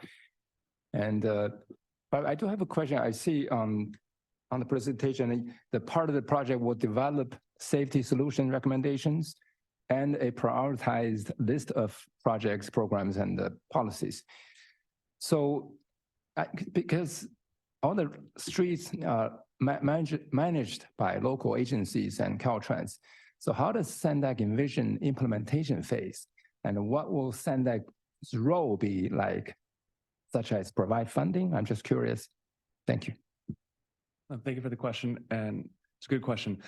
And but I do have a question. I see on the presentation, the part of the project will develop safety solution recommendations and a prioritized list of projects, programs, and policies. So because all the streets are managed by local agencies and Caltrans. So how does SANDAG envision implementation phase? And what will SANDAG's role be like, such as provide funding? I'm just curious. Thank you. Thank you for the question, and it's a good question.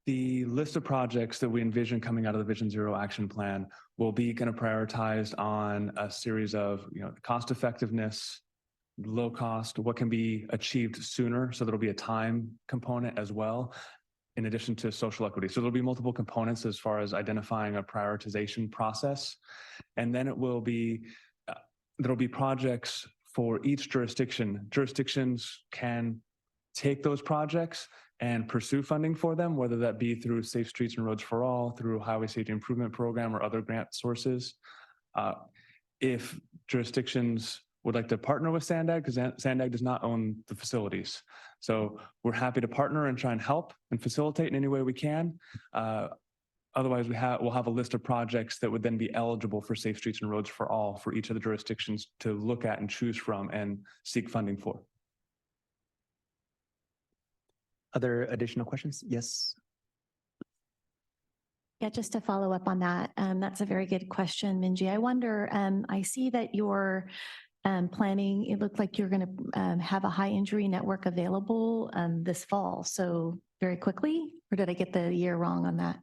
The list of projects that we envision coming out of the Vision Zero action plan will be kind of prioritized on a series of, cost effectiveness, low cost, what can be achieved sooner. So there'll be a time component as well, in addition to social equity. So there'll be multiple components as far as identifying a prioritization process. And then it will be, there'll be projects for each jurisdiction. Jurisdictions can take those projects and pursue funding for them, whether that be through Safe Streets and Roads for All, through Highway Safety Improvement Program or other grant sources. If jurisdictions would like to partner with SANDAG, because SANDAG does not own the facilities. So we're happy to partner and try and help and facilitate in any way we can. Otherwise, we'll have a list of projects that would then be eligible for Safe Streets and Roads for All for each of the jurisdictions to look at and choose from and seek funding for. Other additional questions? Yes. Yeah, just to follow up on that, that's a very good question, Minji. I wonder, I see that you're planning, it looked like you're going to have a high injury network available this fall. So very quickly, or did I get the year wrong on that?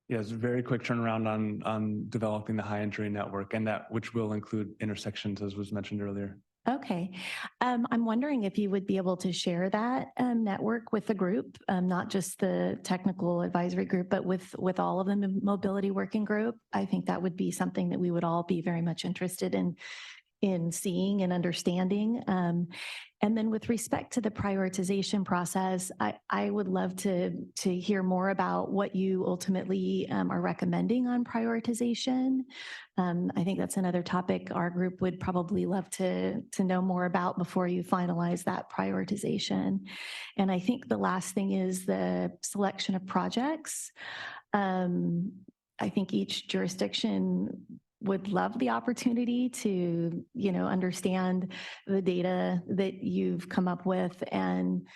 Yeah, it's a very quick turnaround on developing the high injury network, and that which will include intersections, as was mentioned earlier. Okay. I'm wondering if you would be able to share that network with the group, not just the technical advisory group, but with all of the mobility working group. I think that would be something that we would all be very much interested in seeing and understanding. And then with respect to the prioritization process, I would love to hear more about what you ultimately are recommending on prioritization. I think that's another topic our group would probably love to know more about before you finalize that prioritization. And I think the last thing is the selection of projects. I think each jurisdiction would love the opportunity to, understand the data that you've come up with and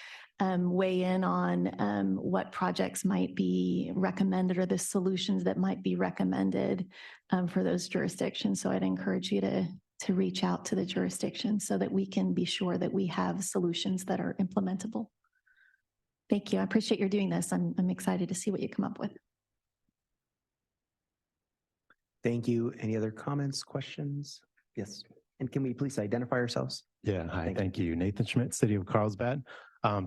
weigh in on what projects might be recommended or the solutions that might be recommended for those jurisdictions. So I'd encourage you to reach out to the jurisdictions so that we can be sure that we have solutions that are implementable. Thank you. I appreciate your doing this. I'm excited to see what you come up with. Thank you. Any other comments, questions? Yes. And can we please identify ourselves? Yeah, hi, thank you. Nathan Schmidt, City of Carlsbad.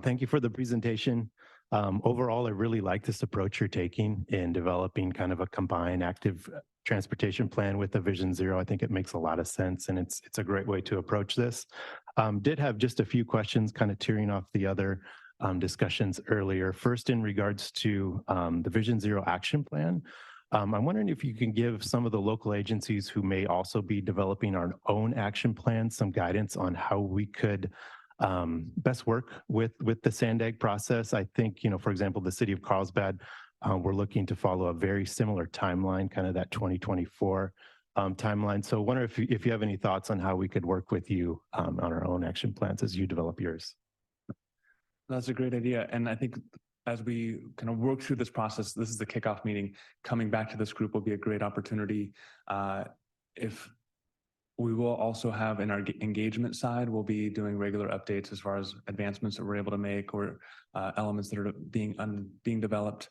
Thank you for the presentation. Overall, I really like this approach you're taking in developing kind of a combined active transportation plan with the Vision Zero. I think it makes a lot of sense, and it's a great way to approach this. Did have just a few questions kind of tearing off the other discussions earlier. First, in regards to the Vision Zero Action Plan, I'm wondering if you can give some of the local agencies who may also be developing our own action plans some guidance on how we could best work with the SANDAG process. I think, for example, the city of Carlsbad, we're looking to follow a very similar timeline, kind of that 2024 timeline. So I wonder if you have any thoughts on how we could work with you on our own action plans as you develop yours. That's a great idea. And I think as we kind of work through this process, this is the kickoff meeting. Coming back to this group will be a great opportunity. If we will also have in our engagement side, we'll be doing regular updates as far as advancements that we're able to make or elements that are being developed.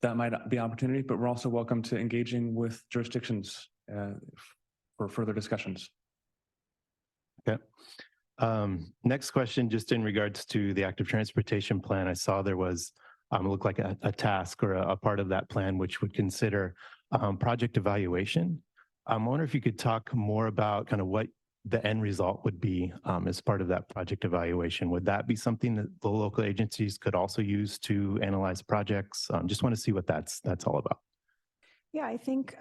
That might be an opportunity, but we're also welcome to engaging with jurisdictions for further discussions. Okay. Next question, just in regards to the active transportation plan, I saw there was, looked like a task or a part of that plan which would consider project evaluation. I wonder if you could talk more about kind of what the end result would be as part of that project evaluation. Would that be something that the local agencies could also use to analyze projects? Just want to see what that's all about. Yeah, I think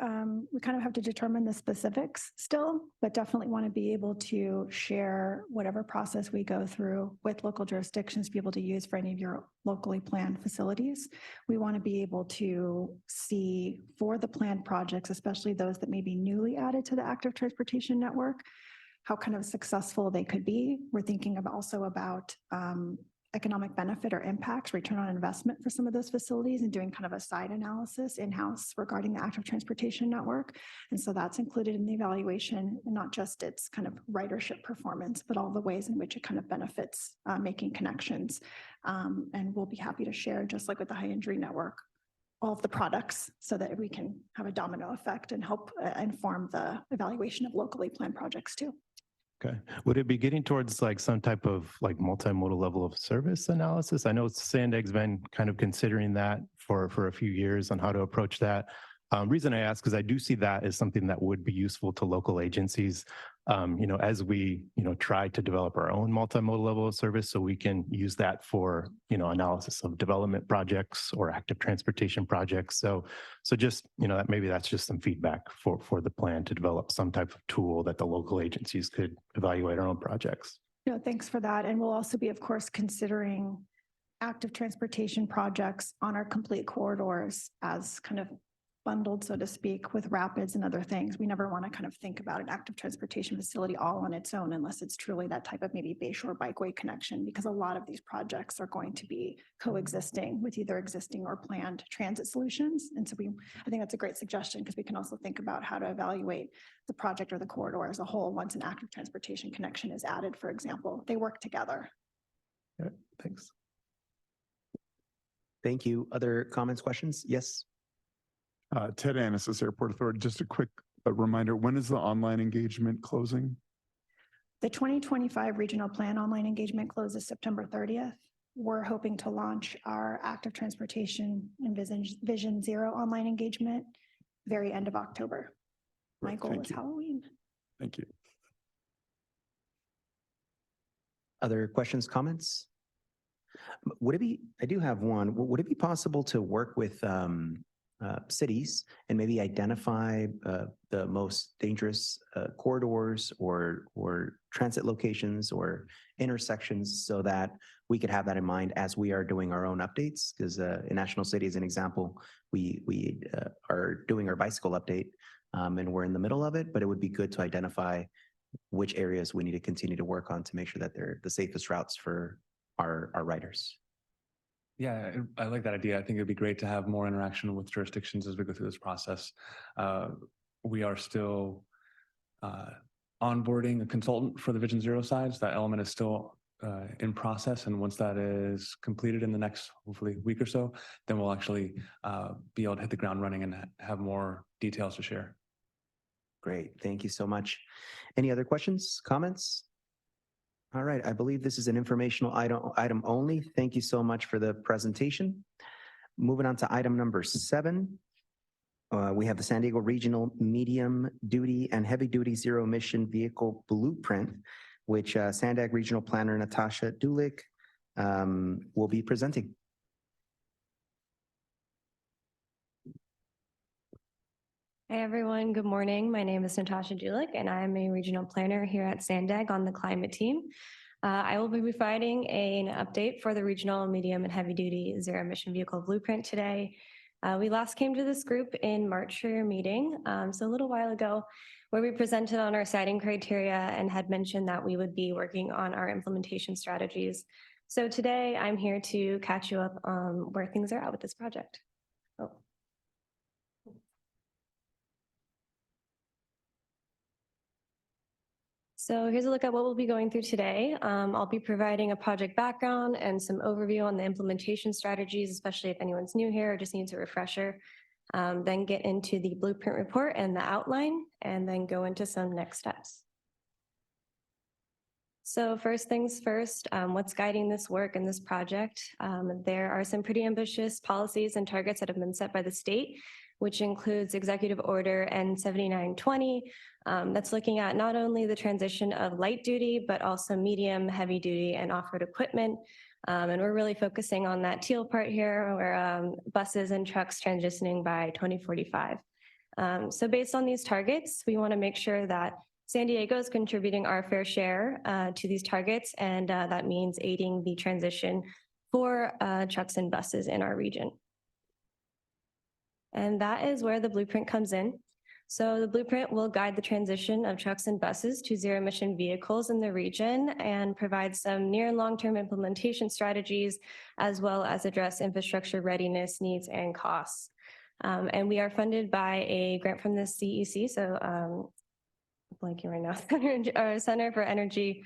we kind of have to determine the specifics still, but definitely want to be able to share whatever process we go through with local jurisdictions to be able to use for any of your locally planned facilities. We want to be able to see for the planned projects, especially those that may be newly added to the active transportation network, how kind of successful they could be. We're thinking also about economic benefit or impacts, return on investment for some of those facilities and doing kind of a side analysis in-house regarding the active transportation network. And so that's included in the evaluation, and not just its kind of ridership performance, but all the ways in which it kind of benefits making connections. And we'll be happy to share, just like with the high injury network, all of the products so that we can have a domino effect and help inform the evaluation of locally planned projects too. Okay. Would it be getting towards like some type of like multimodal level of service analysis? I know SANDAG's been kind of considering that for a few years on how to approach that. Reason I ask is I do see that as something that would be useful to local agencies, as we, try to develop our own multimodal level of service, so we can use that for, analysis of development projects or active transportation projects. So just, that maybe that's just some feedback for the plan to develop some type of tool that the local agencies could evaluate our own projects. No, thanks for that. And we'll also be, of course, considering active transportation projects on our complete corridors as kind of bundled, so to speak, with rapids and other things. We never want to kind of think about an active transportation facility all on its own unless it's truly that type of maybe Bayshore bikeway connection, because a lot of these projects are going to be coexisting with either existing or planned transit solutions. And so I think that's a great suggestion, because we can also think about how to evaluate the project or the corridor as a whole once an active transportation connection is added, for example. They work together. All right, thanks. Thank you. Other comments, questions? Yes. Ted Annis, Airport Authority. Just a quick reminder, when is the online engagement closing? The 2025 regional plan online engagement closes September 30th. We're hoping to launch our active transportation and Vision Zero online engagement very end of October. My goal is Halloween. Thank you. Other questions, comments? I do have one. Would it be possible to work with cities and maybe identify the most dangerous corridors or transit locations or intersections, so that we could have that in mind as we are doing our own updates? Because in National City, as an example, we are doing our bicycle update and we're in the middle of it, but it would be good to identify which areas we need to continue to work on to make sure that they're the safest routes for our riders. Yeah, I like that idea. I think it'd be great to have more interaction with jurisdictions as we go through this process. We are still onboarding a consultant for the Vision Zero side. So that element is still in process. And once that is completed in the next, hopefully, week or so, then we'll actually be able to hit the ground running and have more details to share. Great. Thank you so much. Any other questions, comments? All right, I believe this is an informational item only. Thank you so much for the presentation. Moving on to item number 7. We have the San Diego Regional Medium Duty and Heavy Duty Zero Emission Vehicle Blueprint, which SANDAG Regional Planner Natasha Dulik will be presenting. Hey everyone, good morning. My name is Natasha Julik and I'm a regional planner here at SANDAG on the climate team. I will be providing an update for the regional, medium, and heavy duty zero emission vehicle blueprint today. We last came to this group in March for your meeting, so a little while ago, where we presented on our citing criteria and had mentioned that we would be working on our implementation strategies. So today I'm here to catch you up on where things are at with this project. Oh. So here's a look at what we'll be going through today. I'll be providing a project background and some overview on the implementation strategies, especially if anyone's new here or just needs a refresher. Then get into the blueprint report and the outline, and then go into some next steps. So first things first, what's guiding this work and this project? There are some pretty ambitious policies and targets that have been set by the state, which includes Executive Order N7920, that's looking at not only the transition of light duty, but also medium, heavy duty, and off-road equipment. And we're really focusing on that teal part here, where buses and trucks transitioning by 2045. So based on these targets, we want to make sure that San Diego is contributing our fair share to these targets, and that means aiding the transition for trucks and buses in our region. And that is where the blueprint comes in. So the blueprint will guide the transition of trucks and buses to zero emission vehicles in the region and provide some near and long-term implementation strategies, as well as address infrastructure readiness needs and costs. And we are funded by a grant from the CEC. So I'm blanking right now, Center for Energy,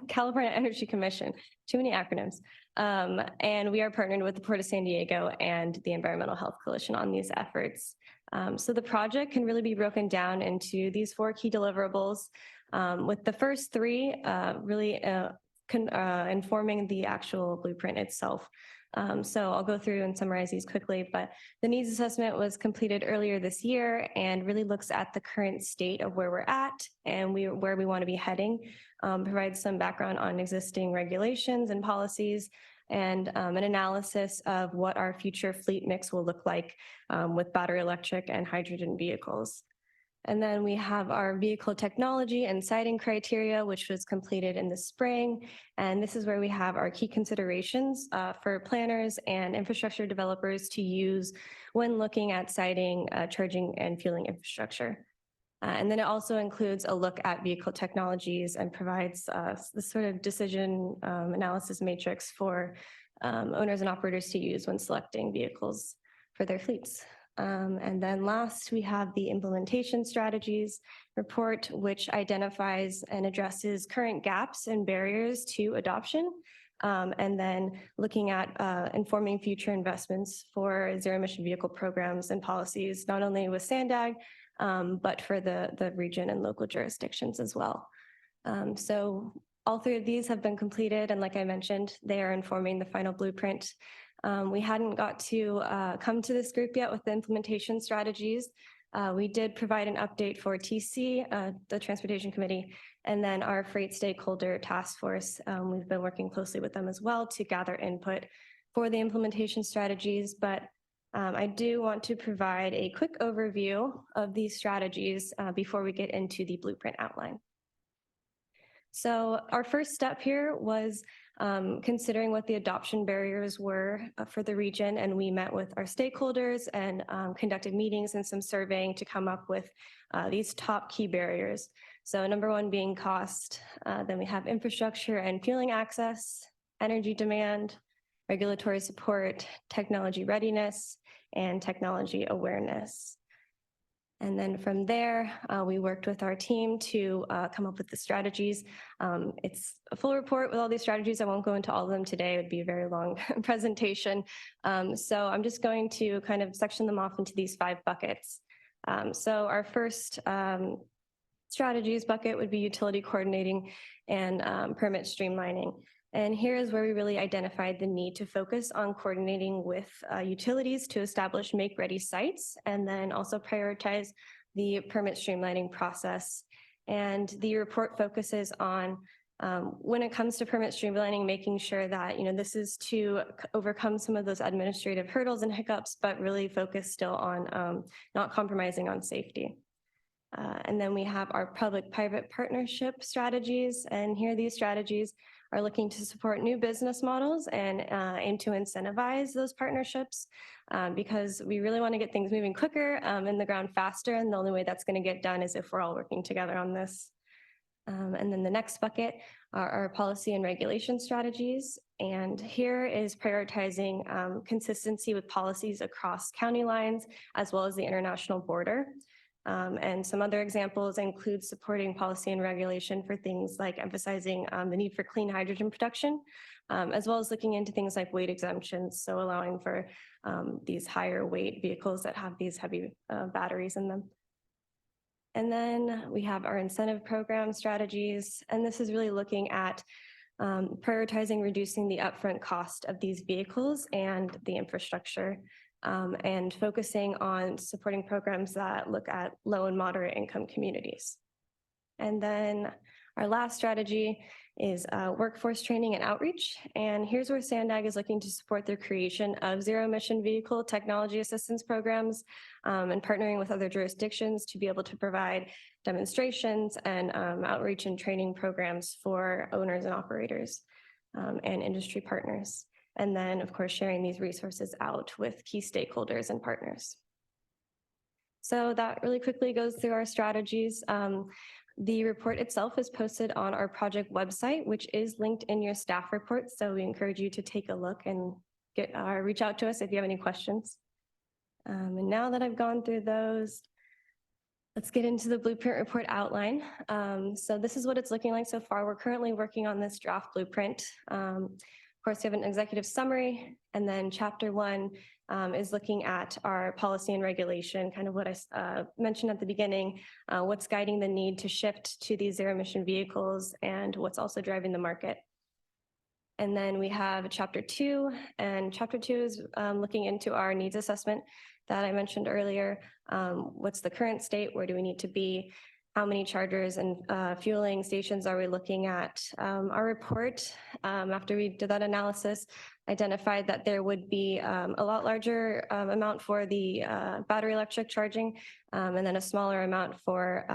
California Energy Commission, too many acronyms. And we are partnered with the Port of San Diego and the Environmental Health Coalition on these efforts. So the project can really be broken down into these 4 key deliverables, with the first 3 really informing the actual blueprint itself. So I'll go through and summarize these quickly, but the needs assessment was completed earlier this year and really looks at the current state of where we're at and where we want to be heading, provides some background on existing regulations and policies, and an analysis of what our future fleet mix will look like with battery electric and hydrogen vehicles. And then we have our vehicle technology and citing criteria, which was completed in the spring. And this is where we have our key considerations for planners and infrastructure developers to use when looking at citing, charging, and fueling infrastructure. And then it also includes a look at vehicle technologies and provides the sort of decision analysis matrix for owners and operators to use when selecting vehicles for their fleets. And then last, we have the implementation strategies report, which identifies and addresses current gaps and barriers to adoption. And then looking at informing future investments for zero emission vehicle programs and policies, not only with SANDAG, but for the region and local jurisdictions as well. So all 3 of these have been completed. And like I mentioned, they are informing the final blueprint. We hadn't got to come to this group yet with the implementation strategies. We did provide an update for TC, the Transportation Committee, and then our Freight Stakeholder Task Force. We've been working closely with them as well to gather input for the implementation strategies, but I do want to provide a quick overview of these strategies before we get into the blueprint outline. So our first step here was considering what the adoption barriers were for the region, and we met with our stakeholders and conducted meetings and some surveying to come up with these top key barriers. So number 1 being cost, then we have infrastructure and fueling access, energy demand, regulatory support, technology readiness, and technology awareness. And then from there, we worked with our team to come up with the strategies. It's a full report with all these strategies. I won't go into all of them today. It would be a very long presentation. So I'm just going to kind of section them off into these 5 buckets. So our first strategies bucket would be utility coordinating and permit streamlining. And here is where we really identified the need to focus on coordinating with utilities to establish make-ready sites, and then also prioritize the permit streamlining process. And the report focuses on When it comes to permit streamlining, making sure that, this is to overcome some of those administrative hurdles and hiccups, but really focus still on not compromising on safety. And then we have our public-private partnership strategies. And here these strategies are looking to support new business models and aim to incentivize those partnerships because we really want to get things moving quicker in the ground faster. And the only way that's going to get done is if we're all working together on this. And then the next bucket are our policy and regulation strategies. And here is prioritizing consistency with policies across county lines, as well as the international border. And some other examples include supporting policy and regulation for things like emphasizing the need for clean hydrogen production, as well as looking into things like weight exemptions, so allowing for these higher weight vehicles that have these heavy batteries in them. And then we have our incentive program strategies, and this is really looking at prioritizing reducing the upfront cost of these vehicles and the infrastructure, and focusing on supporting programs that look at low and moderate income communities. And then our last strategy is workforce training and outreach. And here's where SANDAG is looking to support the creation of zero emission vehicle technology assistance programs and partnering with other jurisdictions to be able to provide demonstrations and outreach and training programs for owners and operators and industry partners. And then, of course, sharing these resources out with key stakeholders and partners. So that really quickly goes through our strategies. The report itself is posted on our project website, which is linked in your staff report. So we encourage you to take a look and reach out to us if you have any questions. And now that I've gone through those, let's get into the blueprint report outline. So this is what it's looking like so far. We're currently working on this draft blueprint. Of course, we have an executive summary, and then chapter 1 is looking at our policy and regulation, kind of what I mentioned at the beginning, what's guiding the need to shift to these zero emission vehicles and what's also driving the market. And then we have chapter 2, and chapter 2 is looking into our needs assessment that I mentioned earlier. What's the current state? Where do we need to be? How many chargers and fueling stations are we looking at? Our report, after we did that analysis, identified that there would be a lot larger amount for the battery electric charging and then a smaller amount for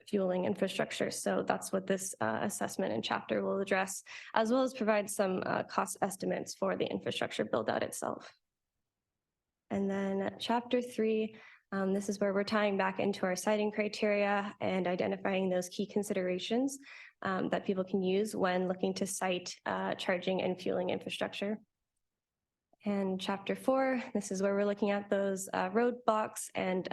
fueling infrastructure. So that's what this assessment and chapter will address, as well as provide some cost estimates for the infrastructure build out itself. And then chapter 3, this is where we're tying back into our citing criteria and identifying those key considerations that people can use when looking to cite charging and fueling infrastructure. And chapter 4, this is where we're looking at those roadblocks and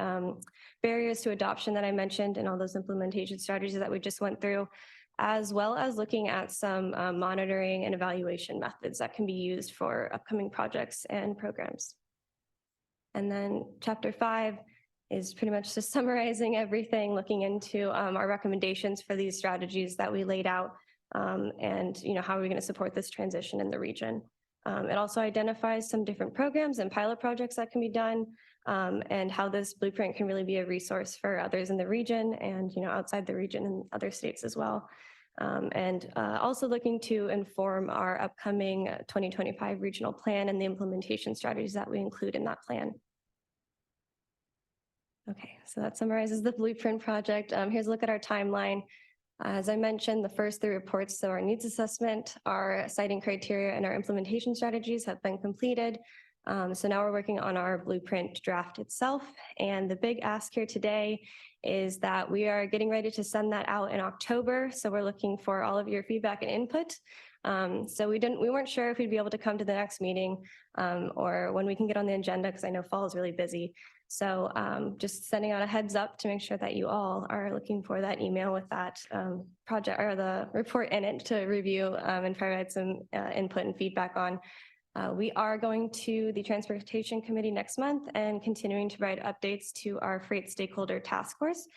barriers to adoption that I mentioned and all those implementation strategies that we just went through, as well as looking at some monitoring and evaluation methods that can be used for upcoming projects and programs. And then chapter 5 is pretty much just summarizing everything, looking into our recommendations for these strategies that we laid out and how are we going to support this transition in the region. It also identifies some different programs and pilot projects that can be done and how this blueprint can really be a resource for others in the region and outside the region and other states as well. And also looking to inform our upcoming 2025 regional plan and the implementation strategies that we include in that plan. Okay, so that summarizes the blueprint project. Here's a look at our timeline. As I mentioned, the first 3 reports, so our needs assessment, our citing criteria, and our implementation strategies have been completed. So now we're working on our blueprint draft itself. And the big ask here today is that we are getting ready to send that out in October. So we're looking for all of your feedback and input. So we weren't sure if we'd be able to come to the next meeting or when we can get on the agenda, because I know fall is really busy. So just sending out a heads up to make sure that you all are looking for that email with that project or the report in it to review and provide some input and feedback on. We are going to the Transportation Committee next month and continuing to provide updates to our Freight Stakeholder Task Force.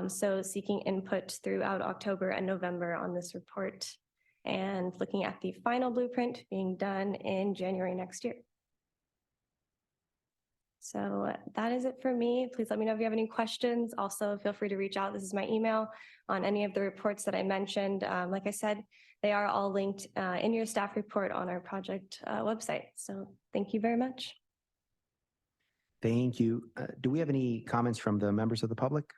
So seeking input throughout October and November on this report and looking at the final blueprint being done in January next year. So that is it for me. Please let me know if you have any questions. Also, feel free to reach out. This is my email on any of the reports that I mentioned. Like I said, they are all linked in your staff report on our project website. So thank you very much. Thank you. Do we have any comments from the members of the public?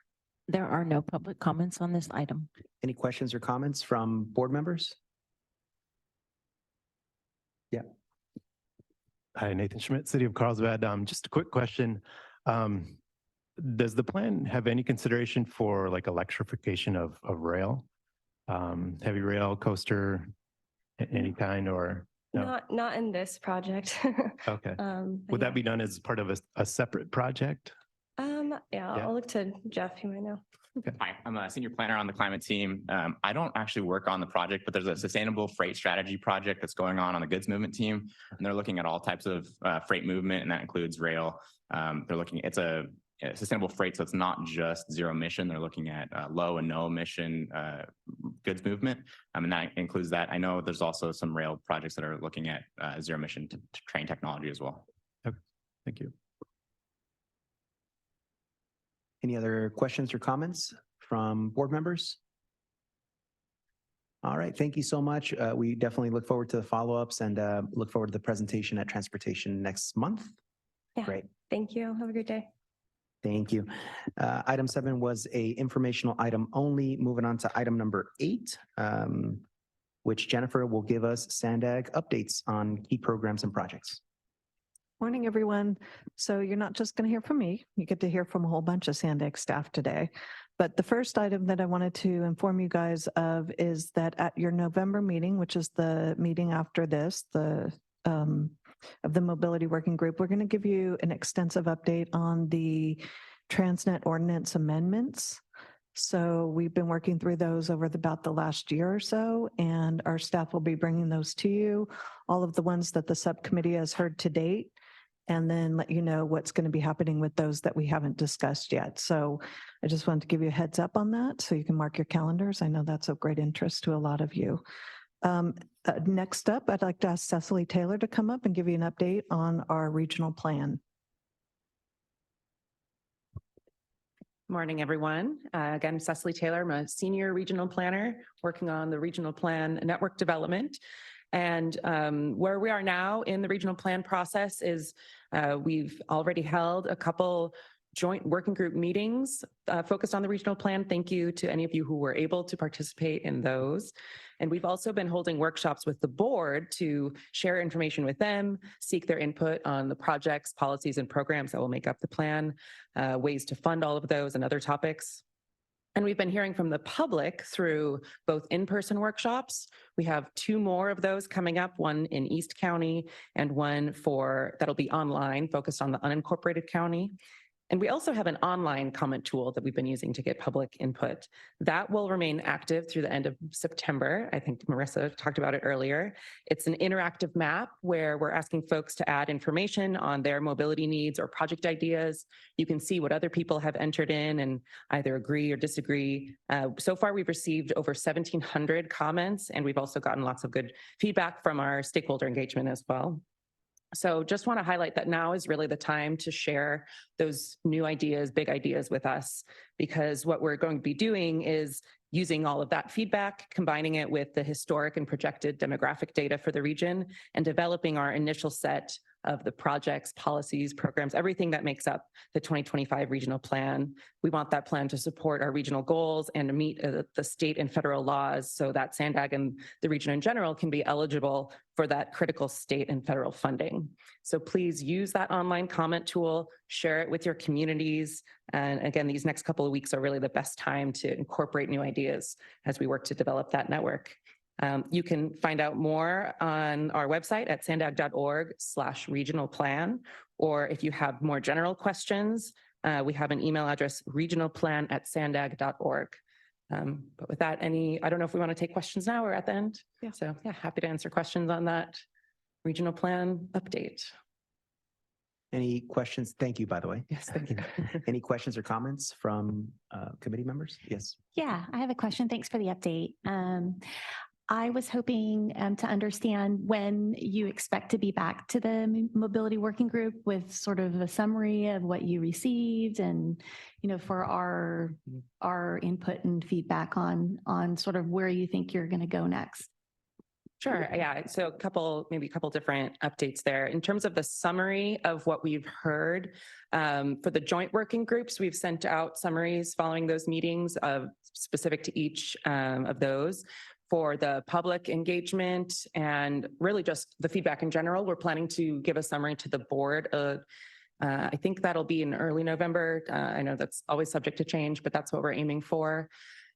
There are no public comments on this item. Any questions or comments from board members? Yeah. Hi, Nathan Schmidt, City of Carlsbad. Just a quick question. Does the plan have any consideration for like electrification of rail? Heavy rail, coaster, any kind, or no? Not in this project. Okay. But Would yeah. that be done as part of a separate project? Yeah, I'll look to Jeff, you might know. Hi, I'm a senior planner on the climate team. I don't actually work on the project, but there's a sustainable freight strategy project that's going on the goods movement team. And they're looking at all types of freight movement, and that includes rail. They're looking, it's a sustainable freight, so it's not just zero emission. They're looking at low and no emission goods movement. And that includes that. I know there's also some rail projects that are looking at zero emission train technology as well. Okay. Thank you. Any other questions or comments from board members? All right, thank you so much. We definitely look forward to the follow-ups and look forward to the presentation at Transportation next month. Yeah. Great. Thank you. Have a great day. Thank you. Item 7 was a informational item only. Moving on to item number 8, which Jennifer will give us SANDAG updates on key programs and projects. Morning, everyone. So you're not just going to hear from me. You get to hear from a whole bunch of SANDAG staff today. But the first item that I wanted to inform you guys of is that at your November meeting, which is the meeting after this, of the Mobility Working Group, we're going to give you an extensive update on the Transnet Ordinance amendments. So we've been working through those over about the last year or so, and our staff will be bringing those to you, all of the ones that the subcommittee has heard to date, and then let you know what's going to be happening with those that we haven't discussed yet. So I just wanted to give you a heads up on that so you can mark your calendars. I know that's of great interest to a lot of you. Next up, I'd like to ask Cecily Taylor to come up and give you an update on our regional plan. Morning, everyone. Again, Cecily Taylor. I'm a senior regional planner working on the regional plan network development. And where we are now in the regional plan process is we've already held a couple joint working group meetings focused on the regional plan. Thank you to any of you who were able to participate in those. And we've also been holding workshops with the board to share information with them, seek their input on the projects, policies, and programs that will make up the plan, ways to fund all of those and other topics. And we've been hearing from the public through both in-person workshops. We have 2 more of those coming up, one in East County and one that'll be online, focused on the unincorporated county. And we also have an online comment tool that we've been using to get public input. That will remain active through the end of September. I think Marissa talked about it earlier. It's an interactive map where we're asking folks to add information on their mobility needs or project ideas. You can see what other people have entered in and either agree or disagree. So far, we've received over 1,700 comments, and we've also gotten lots of good feedback from our stakeholder engagement as well. So just want to highlight that now is really the time to share those new ideas, big ideas with us, because what we're going to be doing is using all of that feedback, combining it with the historic and projected demographic data for the region, and developing our initial set of the projects, policies, programs, everything that makes up the 2025 regional plan. We want that plan to support our regional goals and to meet the state and federal laws so that SANDAG and the region in general can be eligible for that critical state and federal funding. So please use that online comment tool, share it with your communities. And again, these next couple of weeks are really the best time to incorporate new ideas as we work to develop that network. You can find out more on our website at sandag.org/regional plan, or if you have more general questions, we have an email address, regionalplan@sandag.org. But with that, I don't know if we want to take questions now or at the end. Yeah. So yeah, happy to answer questions on that regional plan update. Any questions? Thank you, by the way. Yes, thank you. Any questions or comments from committee members? Yes. Yeah, I have a question. Thanks for the update. I was hoping to understand when you expect to be back to the mobility working group with sort of a summary of what you received and, for our input and feedback on sort of where you think you're going to go next. Sure. Yeah. So maybe a couple different updates there. In terms of the summary of what we've heard, for the joint working groups, we've sent out summaries following those meetings of specific to each of those. For the public engagement and really just the feedback in general, we're planning to give a summary to the board. I think that'll be in early November. I know that's always subject to change, but that's what we're aiming for.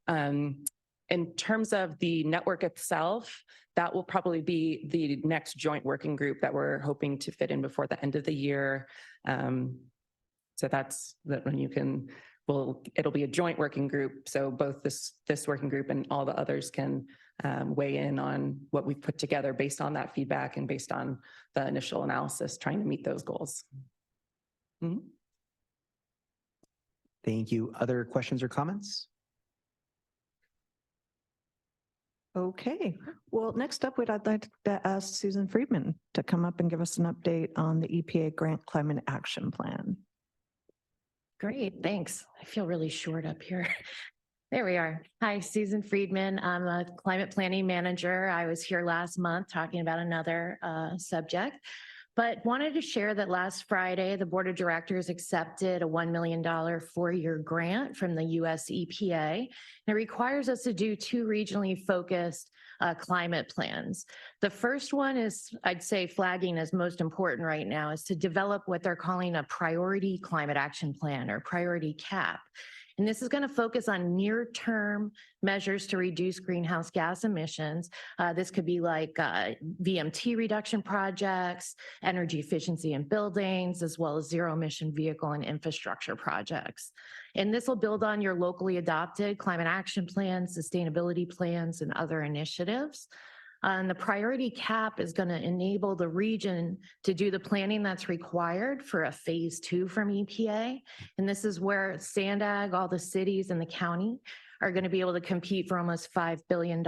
In terms of the network itself, that will probably be the next joint working group that we're hoping to fit in before the end of the year. So that's when it'll be a joint working group. So both this working group and all the others can weigh in on what we've put together based on that feedback and based on the initial analysis, trying to meet those goals. Mm-hmm. Thank you. Other questions or comments? Okay, well, next up, I'd like to ask Susan Friedman to come up and give us an update on the EPA Grant Climate Action Plan. Great, thanks. I feel really short up here. There we are. Hi, Susan Friedman. I'm a climate planning manager. I was here last month talking about another subject, but wanted to share that last Friday, the board of directors accepted a $1 million 4-year grant from the US EPA. And it requires us to do 2 regionally focused climate plans. The first one is, I'd say, flagging as most important right now, is to develop what they're calling a priority climate action plan, or priority CAP. And this is going to focus on near-term measures to reduce greenhouse gas emissions. This could be like VMT reduction projects, energy efficiency in buildings, as well as zero-emission vehicle and infrastructure projects. And this will build on your locally adopted climate action plans, sustainability plans, and other initiatives. And the priority CAP is going to enable the region to do the planning that's required for a phase 2 from EPA. And this is where SANDAG, all the cities and the county, are going to be able to compete for almost $5 billion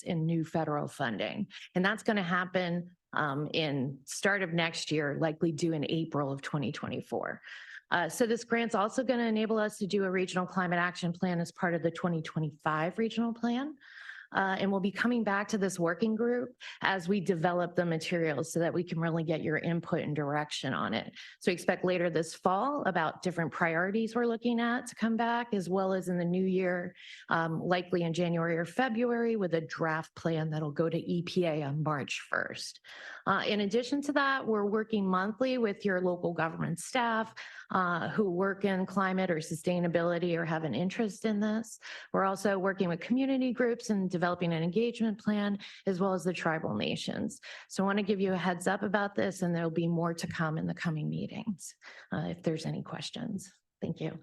in new federal funding. And that's going to happen in start of next year, likely due in April of 2024. So this grant's also going to enable us to do a regional climate action plan as part of the 2025 regional plan. And we'll be coming back to this working group as we develop the materials so that we can really get your input and direction on it. So expect later this fall about different priorities we're looking at to come back, as well as in the new year, likely in January or February, with a draft plan that'll go to EPA on March 1st. In addition to that, we're working monthly with your local government staff who work in climate or sustainability or have an interest in this. We're also working with community groups and developing an engagement plan, as well as the tribal nations. So I want to give you a heads up about this, and there'll be more to come in the coming meetings if there's any questions. Thank you.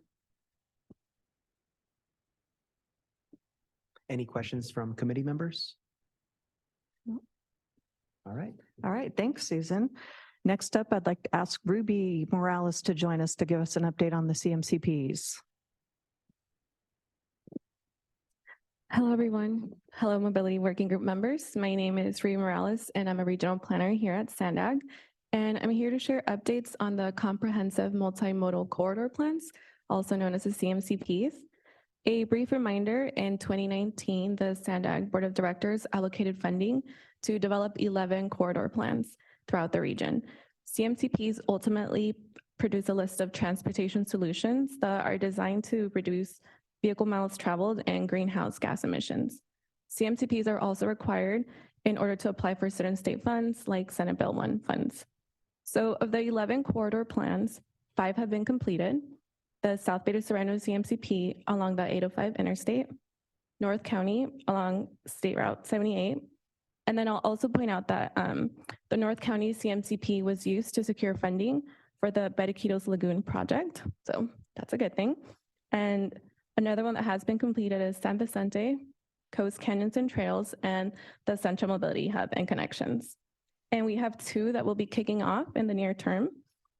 Any questions from committee members? All right. All right, thanks, Susan. Next up, I'd like to ask Ruby Morales to join us to give us an update on the CMCPs. Hello, everyone. Hello, Mobility Working Group members. My name is Ruby Morales, and I'm a regional planner here at SANDAG. And I'm here to share updates on the Comprehensive Multimodal Corridor Plans, also known as the CMCPs. A brief reminder, in 2019, the SANDAG Board of Directors allocated funding to develop 11 corridor plans throughout the region. CMCPs ultimately produce a list of transportation solutions that are designed to reduce vehicle miles traveled and greenhouse gas emissions. CMCPs are also required in order to apply for certain state funds like Senate Bill 1 funds. So of the 11 corridor plans, 5 have been completed. The South Beta Serrano CMCP along the 805 interstate, North County along State Route 78. And then I'll also point out that the North County CMCP was used to secure funding for the Betaquitos Lagoon project. So that's a good thing. And another one that has been completed is San Vicente, Coast Canyons and Trails, and the Central Mobility Hub and Connections. And we have 2 that will be kicking off in the near term,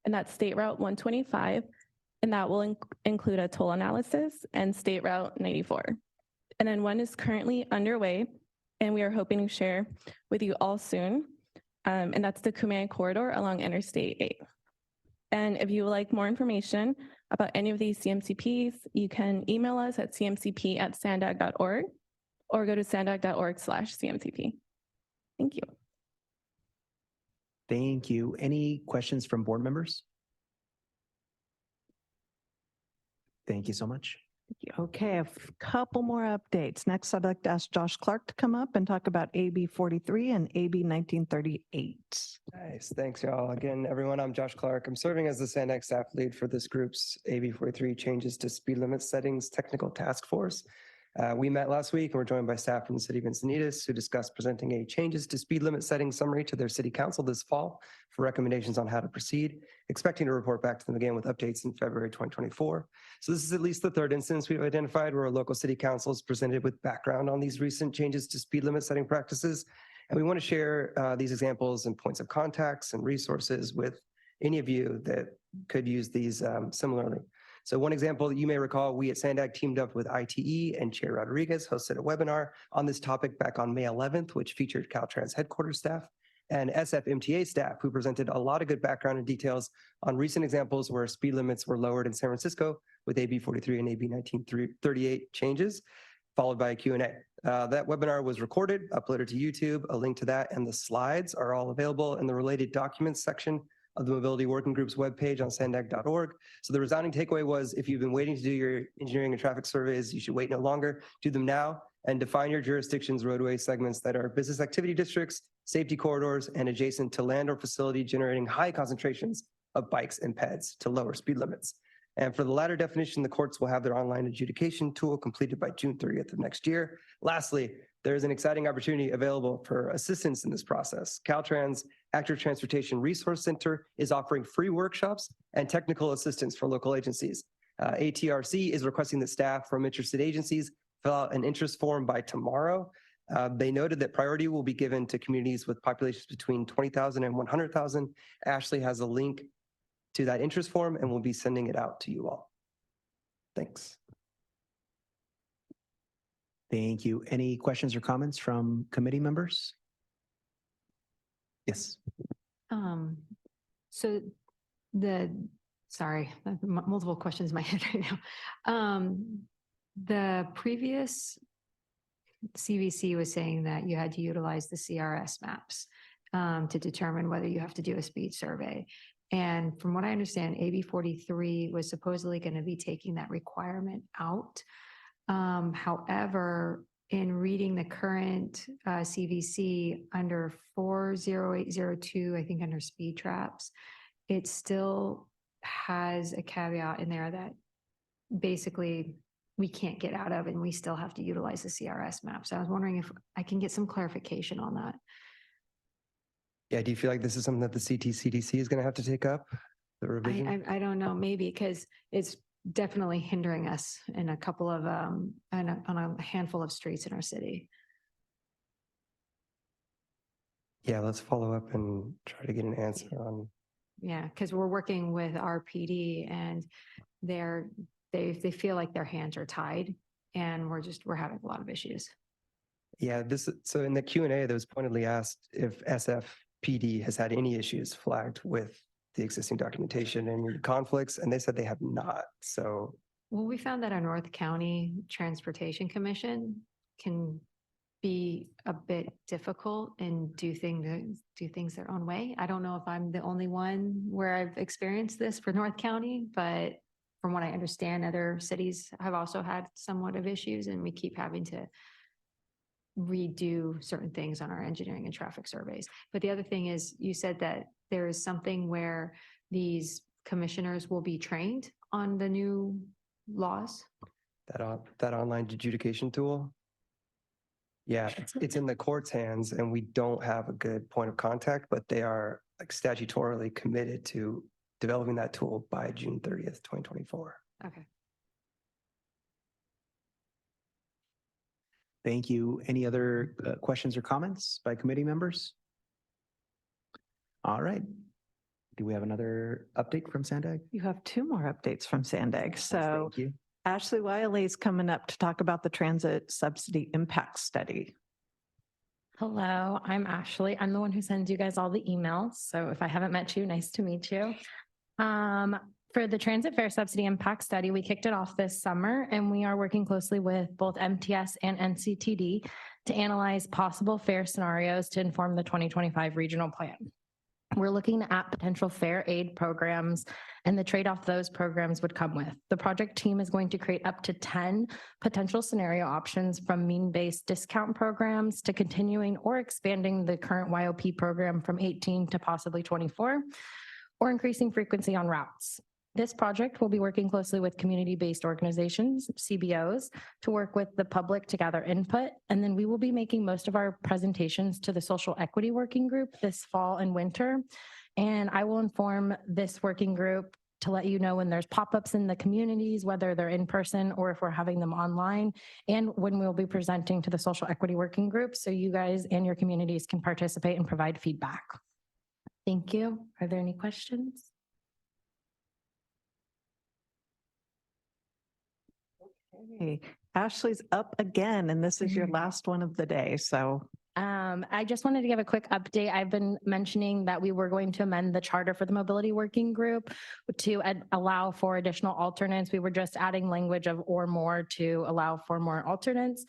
and that's State Route 125, and that will include a toll analysis, and State Route 94. And then one is currently underway, and we are hoping to share with you all soon. And that's the Kumeyaay corridor along Interstate 8. And if you would like more information about any of these CMCPs, you can email us at cmcp@sandag.org or go to sandag.org/CMCP. Thank you. Thank you. Any questions from board members? Thank you so much. Okay, a couple more updates. Next, I'd like to ask Josh Clark to come up and talk about AB 43 and AB 1938. Nice. Thanks, y'all. Again, everyone, I'm Josh Clark. I'm serving as the SANDAG staff lead for this group's AB 43 changes to speed limit settings technical task force. We met last week and we're joined by staff from the city of Encinitas who discussed presenting a changes to speed limit setting summary to their city council this fall for recommendations on how to proceed, expecting to report back to them again with updates in February 2024. So this is at least the third instance we've identified where a local city council is presented with background on these recent changes to speed limit setting practices. And we want to share these examples and points of contacts and resources with any of you that could use these similarly. So one example that you may recall, we at SANDAG teamed up with ITE and Chair Rodriguez hosted a webinar on this topic back on May 11th, which featured Caltrans headquarters staff and SFMTA staff who presented a lot of good background and details on recent examples where speed limits were lowered in San Francisco with AB 43 and AB 1938 changes, followed by a Q&A. That webinar was recorded, uploaded to YouTube. A link to that and the slides are all available in the related documents section of the Mobility Working Group's webpage on sandag.org. So the resounding takeaway was if you've been waiting to do your engineering and traffic surveys, you should wait no longer. Do them now and define your jurisdiction's roadway segments that are business activity districts, safety corridors, and adjacent to land or facility generating high concentrations of bikes and peds to lower speed limits. And for the latter definition, the courts will have their online adjudication tool completed by June 30th of next year. Lastly, there is an exciting opportunity available for assistance in this process. Caltrans Active Transportation Resource Center is offering free workshops and technical assistance for local agencies. ATRC is requesting that staff from interested agencies fill out an interest form by tomorrow. They noted that priority will be given to communities with populations between 20,000 and 100,000. Ashley has a link to that interest form and we'll be sending it out to you all. Thanks. Thank you. Any questions or comments from committee members? Yes. So sorry, multiple questions in my head right now. The previous CVC was saying that you had to utilize the CRS maps to determine whether you have to do a speed survey. And from what I understand, AB 43 was supposedly going to be taking that requirement out. However, in reading the current CVC under 40802, I think under speed traps, it still has a caveat in there that basically we can't get out of and we still have to utilize the CRS map. So I was wondering if I can get some clarification on that. Yeah, do you feel like this is something that the CTCDC is going to have to take up, the revision? I don't know, maybe because it's definitely hindering us in a couple of, on a handful of streets in our city. Yeah, let's follow up and try to get an answer on. Yeah, because we're working with our PD and they feel like their hands are tied and we're having a lot of issues. Yeah, so in the Q&A, that was pointedly asked if SFPD has had any issues flagged with the existing documentation and conflicts, and they said they have not. So, well, we found that our North County Transportation Commission can be a bit difficult and do things their own way. I don't know if I'm the only one where I've experienced this for North County, but from what I understand, other cities have also had somewhat of issues, and we keep having to redo certain things on our engineering and traffic surveys. But the other thing is, you said that there is something where these commissioners will be trained on the new laws. That online adjudication tool. Yeah, it's in the court's hands and we don't have a good point of contact, but they are like statutorily committed to developing that tool by June 30th, 2024. Okay. Thank you. Any other questions or comments by committee members? All right. Do we have another update from SANDAG? You have two more updates from SANDAG. So Thank you. Ashley Wiley is coming up to talk about the transit subsidy impact study. Hello, I'm Ashley. I'm the one who sends you guys all the emails. So if I haven't met you, nice to meet you. For the transit fare subsidy impact study, we kicked it off this summer and we are working closely with both MTS and NCTD to analyze possible fare scenarios to inform the 2025 regional plan. We're looking at potential fare aid programs and the trade-off those programs would come with. The project team is going to create up to 10 potential scenario options from mean-based discount programs to continuing or expanding the current YOP program from 18 to possibly 24, or increasing frequency on routes. This project will be working closely with community-based organizations, CBOs, to work with the public to gather input. And then we will be making most of our presentations to the social equity working group this fall and winter. And I will inform this working group to let you know when there's pop-ups in the communities, whether they're in person or if we're having them online, and when we'll be presenting to the social equity working group so you guys and your communities can participate and provide feedback. Thank you. Are there any questions? Hey, Ashley's up again, and this is your last one of the day, so. I just wanted to give a quick update. I've been mentioning that we were going to amend the charter for the mobility working group to allow for additional alternates. We were just adding language of or more to allow for more alternates.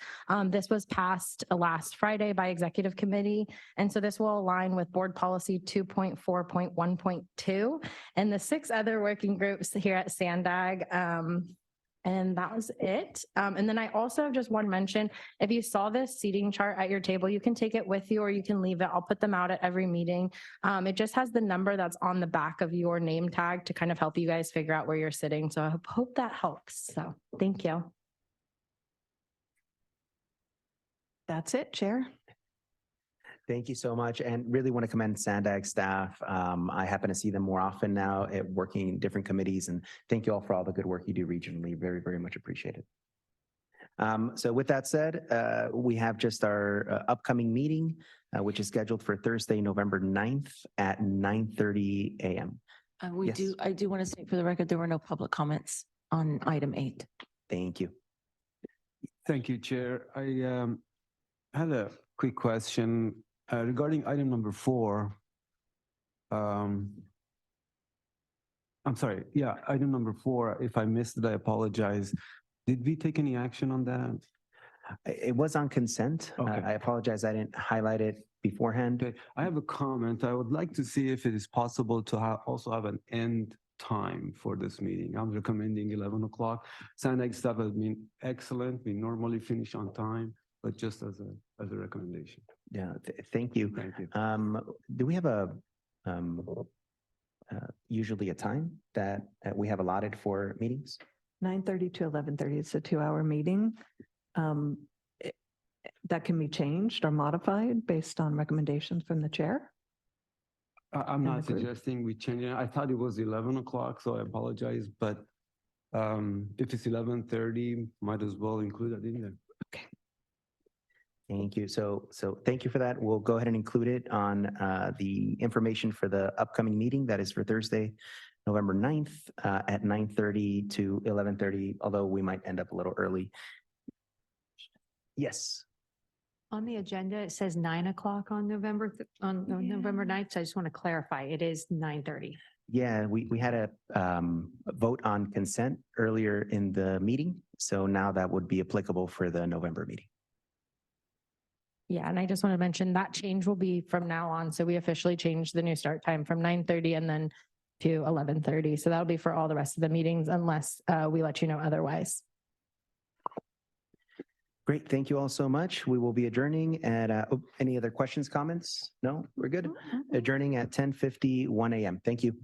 This was passed last Friday by executive committee. And so this will align with board policy 2.4.1.2 and the 6 other working groups here at SANDAG. And that was it. And then I also just want to mention, if you saw this seating chart at your table, you can take it with you or you can leave it. I'll put them out at every meeting. It just has the number that's on the back of your name tag to kind of help you guys figure out where you're sitting. So I hope that helps. So thank you. That's it, Chair. Thank you so much, and really want to commend SANDAG staff. I happen to see them more often now at working in different committees, and thank you all for all the good work you do regionally. Very, very much appreciated. So with that said, we have just our upcoming meeting, which is scheduled for Thursday, November 9th at 9:30 a.m. I do want to state for the record, there were no public comments on item 8. Thank you. Thank you, Chair. I had a quick question regarding item number 4. I'm sorry. Yeah, item number 4. If I missed it, I apologize. Did we take any action on that? It was on consent. Okay. I apologize. I didn't highlight it beforehand. Okay. I have a comment. I would like to see if it is possible to also have an end time for this meeting. I'm recommending 11 o'clock. SANDAG staff has been excellent. We normally finish on time, but just as a recommendation. Yeah, thank you. Thank you. Do we have a usually a time that we have allotted for meetings? 9:30 to 11:30. It's a 2-hour meeting. That can be changed or modified based on recommendations from the chair. I'm not suggesting we change it. I thought it was 11 o'clock, so I apologize. But if it's 11:30, might as well include that in there. Okay. Thank you. So thank you for that. We'll go ahead and include it on the information for the upcoming meeting. That is for Thursday, November 9th at 9:30 to 11:30, although we might end up a little early. Yes. On the agenda, it says 9 o'clock on November 9th. So I just want to clarify, it is 9:30. Yeah, we had a vote on consent earlier in the meeting. So now that would be applicable for the November meeting. Yeah, and I just want to mention that change will be from now on. So we officially changed the new start time from 9:30 and then to 11:30. So that'll be for all the rest of the meetings unless we let you know otherwise. Great. Thank you all so much. We will be adjourning at any other questions, comments? No, we're good. Adjourning at 10:51 a.m. Thank you.